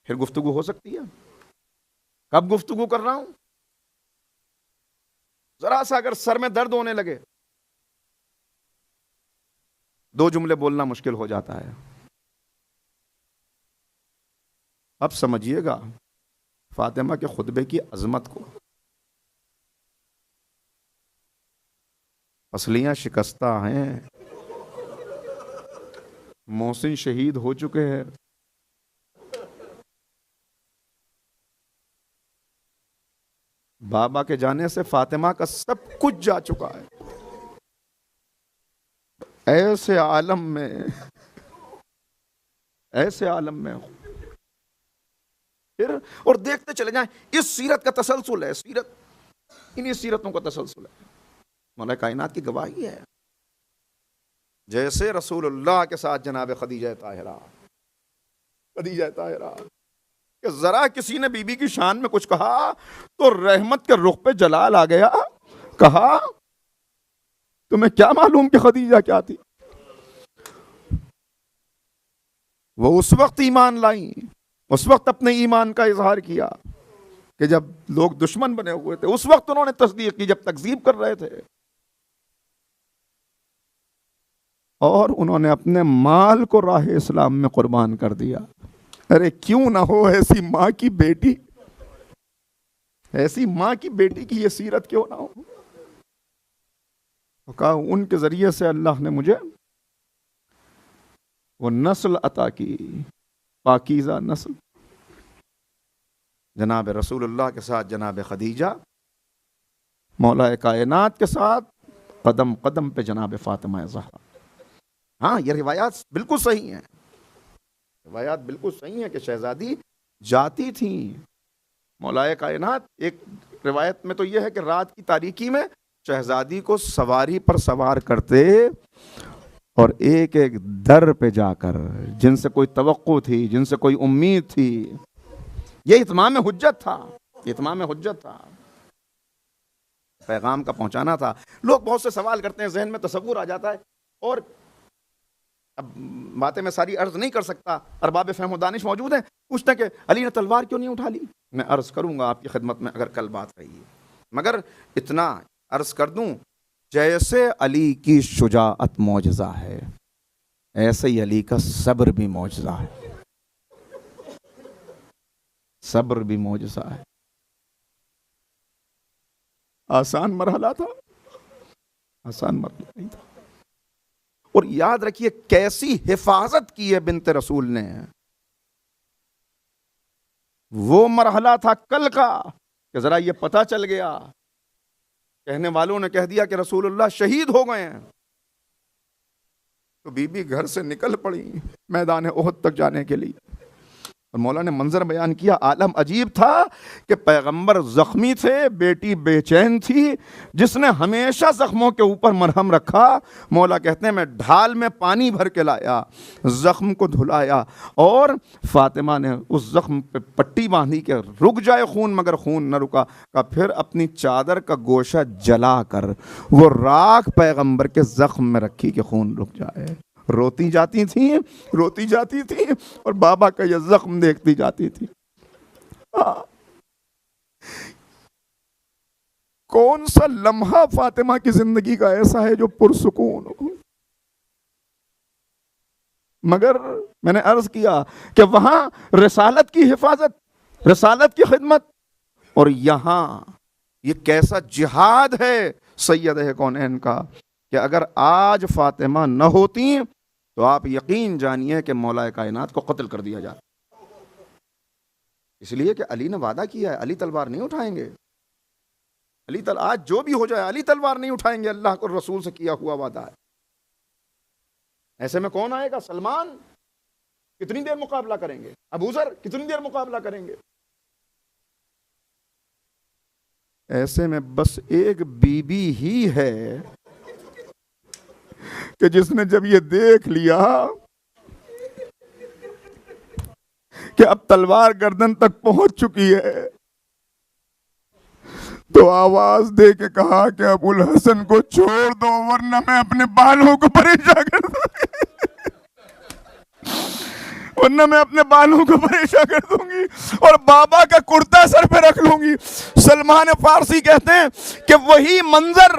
پھر گفتگو ہو سکتی ہے؟ کب گفتگو کر رہا ہوں؟ ذرا سا اگر سر میں درد ہونے لگے، 2 جملے بولنا مشکل ہو جاتا ہے۔ اب سمجھیے گا فاطمہ کے خطبے کی عظمت کو۔ پسلیاں شکستہ ہیں، محسن شہید ہو چکے ہیں، بابا کے جانے سے فاطمہ کا سب کچھ جا چکا ہے۔ ایسے عالم میں پھر اور دیکھتے چلے جائیں، اس سیرت کا تسلسل ہے، انہی سیرتوں کا تسلسل ہے۔ مولا کائنات کی گواہی ہے، جیسے رسول اللہ کے ساتھ جناب خدیجہ طاہرہ کہ ذرا کسی نے بی بی کی شان میں کچھ کہا تو رحمت کے رخ پہ جلال آ گیا، کہا تمہیں کیا معلوم کہ خدیجہ کیا تھی؟ وہ اس وقت ایمان لائیں، اس وقت اپنے ایمان کا اظہار کیا کہ جب لوگ دشمن بنے ہوئے تھے، اس وقت انہوں نے تصدیق کی جب تکذیب کر رہے تھے، اور انہوں نے اپنے مال کو راہ اسلام میں قربان کر دیا۔ ارے کیوں نہ ہو ایسی ماں کی بیٹی کی یہ سیرت کیوں نہ ہو؟ کہا ان کے ذریعے سے اللہ نے مجھے وہ نسل عطا کی، پاکیزہ نسل، جناب رسول اللہ کے ساتھ جناب خدیجہ، مولا کائنات کے ساتھ قدم قدم پہ جناب فاطمہ زہرا۔ ہاں یہ روایات بالکل صحیح ہیں، کہ شہزادی جاتی تھیں مولا کائنات۔ ایک روایت میں تو یہ ہے کہ رات کی تاریکی میں شہزادی کو سواری پر سوار کرتے اور ایک ایک در پہ جا کر، جن سے کوئی توقع تھی، جن سے کوئی امید تھی، یہ اتمام حجت تھا، پیغام کا پہنچانا تھا۔ لوگ بہت سے سوال کرتے ہیں، ذہن میں تصور آ جاتا ہے، اور اب باتیں میں ساری عرض نہیں کر سکتا، ارباب فہم و دانش موجود ہیں، پوچھتے ہیں کہ علی نے تلوار کیوں نہیں اٹھا لی؟ میں عرض کروں گا آپ کی خدمت میں اگر کل بات رہی ہے، مگر اتنا عرض کر دوں، جیسے علی کی شجاعت معجزہ ہے، ایسے ہی علی کا صبر بھی معجزہ ہے، آسان مرحلہ نہیں تھا۔ اور یاد رکھیے کیسی حفاظت کی ہے بنت رسول نے۔ وہ مرحلہ تھا کل کا کہ ذرا یہ پتہ چل گیا، کہنے والوں نے کہہ دیا کہ رسول اللہ شہید ہو گئے ہیں، تو بی بی گھر سے نکل پڑی میدان احد تک جانے کے لیے۔ اور مولا نے منظر بیان کیا، عالم عجیب تھا کہ پیغمبر زخمی تھے، بیٹی بے چین تھی، جس نے ہمیشہ زخموں کے اوپر مرہم رکھا۔ مولا کہتے ہیں میں ڈھال میں پانی بھر کے لایا، زخم کو دھلایا، اور فاطمہ نے اس زخم پہ پٹی باندھی کہ رک جائے خون، مگر خون نہ رکا، کا پھر اپنی چادر کا گوشہ جلا کر وہ راکھ پیغمبر کے زخم میں رکھی کہ خون رک جائے۔ روتی جاتی تھیں اور بابا کا یہ زخم دیکھتی جاتی تھی. کون سا لمحہ فاطمہ کی زندگی کا ایسا ہے جو پرسکون ہو؟ مگر میں نے عرض کیا کہ وہاں رسالت کی حفاظت، رسالت کی خدمت، اور یہاں یہ کیسا جہاد ہے سید کونین کا کہ اگر آج فاطمہ نہ ہوتی تو آپ یقین جانیے کہ مولا کائنات کو قتل کر دیا جاتا. اس لیے کہ علی نے وعدہ کیا ہے، علی تلوار نہیں اٹھائیں گے. آج جو بھی ہو جائے علی تلوار نہیں اٹھائیں گے، اللہ کو رسول سے کیا ہوا وعدہ ہے. ایسے میں کون آئے گا؟ سلمان کتنی دیر مقابلہ کریں گے؟ ابو ذر کتنی دیر مقابلہ کریں گے؟ ایسے میں بس ایک بی بی ہی ہے کہ جس نے جب یہ دیکھ لیا کہ اب تلوار گردن تک پہنچ چکی ہے تو آواز دے کے کہا کہ ابو الحسن کو چھوڑ دو ورنہ میں اپنے بالوں کو پریشان کر دوں گی اور بابا کا کرتا سر پہ رکھ لوں گی. سلمان فارسی کہتے ہیں کہ وہی منظر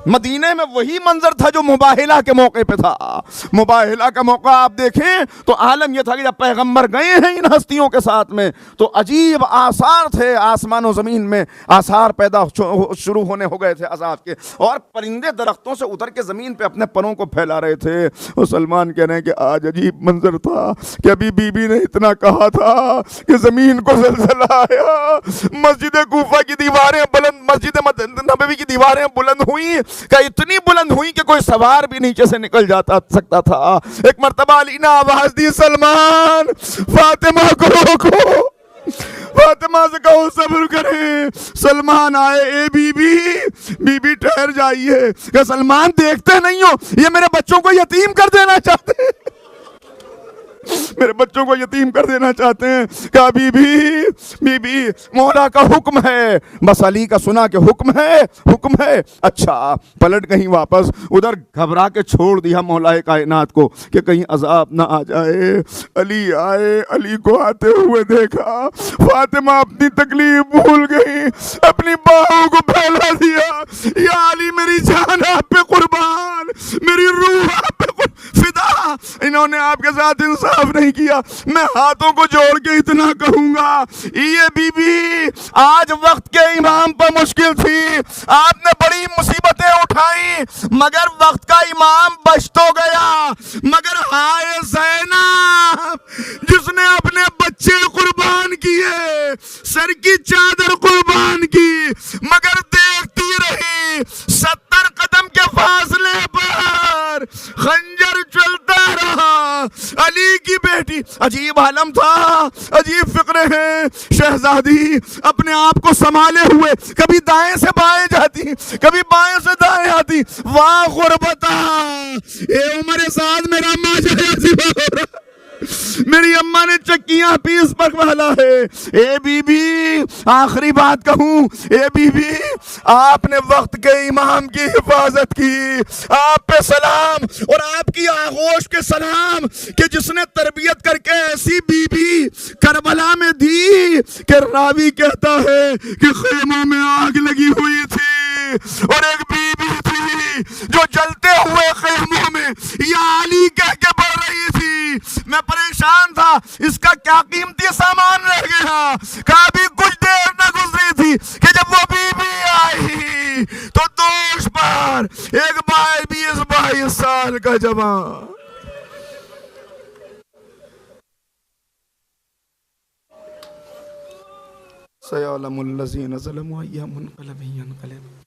مدینے میں وہی منظر تھا جو مباہلہ کے موقع پہ تھا. مباہلہ کا موقع آپ دیکھیں تو عالم یہ تھا کہ جب پیغمبر گئے ہیں ان ہستیوں کے ساتھ میں تو عجیب آثار تھے، آسمان و زمین میں آثار پیدا شروع ہونے ہو گئے تھے عذاب کے، اور پرندے درختوں سے اتر کے زمین پہ اپنے پروں کو پھیلا رہے تھے. اور سلمان کہہ رہے ہیں کہ آج عجیب منظر تھا کہ ابھی بی بی نے اتنا کہا تھا کہ زمین کو زلزلہ آیا، مسجد کوفہ کی دیواریں بلند، مسجد نبوی کی دیواریں بلند ہوئیں کہ اتنی بلند ہوئی کہ کوئی سوار بھی نیچے سے نکل جاتا سکتا تھا. ایک مرتبہ علی نے آواز دی، سلمان فاطمہ کو روکو، فاطمہ سے کہو صبر کریں. سلمان آئے، اے بی بی ٹھہر جائیے. کہ سلمان دیکھتے نہیں ہو یہ میرے بچوں کو یتیم کر دینا چاہتے ہیں، میرے بچوں کو یتیم کر دینا چاہتے ہیں. کہا بی بی مولا کا حکم ہے. بس علی کا سنا کہ حکم ہے. اچھا پلٹ گئی واپس، ادھر گھبرا کے چھوڑ دیا مولا کائنات کو کہ کہیں عذاب نہ آ جائے. علی آئے، علی کو آتے ہوئے دیکھا، فاطمہ اپنی تکلیف بھول گئی، اپنی باہوں کو پھیلا دیا. یا علی میری جان آپ پہ قربان، میری روح آپ پہ فدا. انہوں نے آپ کے ساتھ انصاف نہیں کیا. میں ہاتھوں کو جوڑ کے اتنا کہوں گا، یہ بی بی آج وقت کے امام پر مشکل تھی، آپ نے بڑی مصیبتیں اٹھائیں مگر وقت کا امام بچ تو گیا. مگر ہائے زینب جس نے اپنے بچے قربان کیے، سر کی چادر قربان کی، مگر دیکھتی رہی 70 قدم کے فاصلے پر خنجر چلتا رہا. علی کی بیٹی، عجیب عالم تھا، عجیب فقرے ہیں. شہزادی اپنے آپ کو سنبھالے ہوئے کبھی دائیں سے بائیں جاتی، کبھی بائیں سے دائیں آتی. واہ غربتا، اے عمر سعد میرا ماجرا عجیب ہو رہا، میری اماں نے چکیاں پیس پر والا ہے. اے بی بی آخری بات کہوں، اے بی بی آپ نے وقت کے امام کی حفاظت کی. آپ پہ سلام اور آپ کی آغوش کے سلام کہ جس نے تربیت کر کے ایسی بی بی کربلا میں دی کہ راوی کہتا ہے کہ خیموں میں آگ لگی ہوئی تھی اور ایک بی بی تھی جو جلتے ہوئے خیموں میں یا علی کہہ کے بڑھ رہی تھی. میں پریشان تھا، اس کا کیا قیمتی سامان رہ گیا. کبھی کچھ دیر نہ گزری تھی کہ جب وہ بی بی آئی تو دوش پر ایک 22 سال کا جوان سَيَعْلَمُ الَّذِينَ ظَلَمُوا أَيَّ مُنْقَلَبٍ يَنْقَلِبُونَ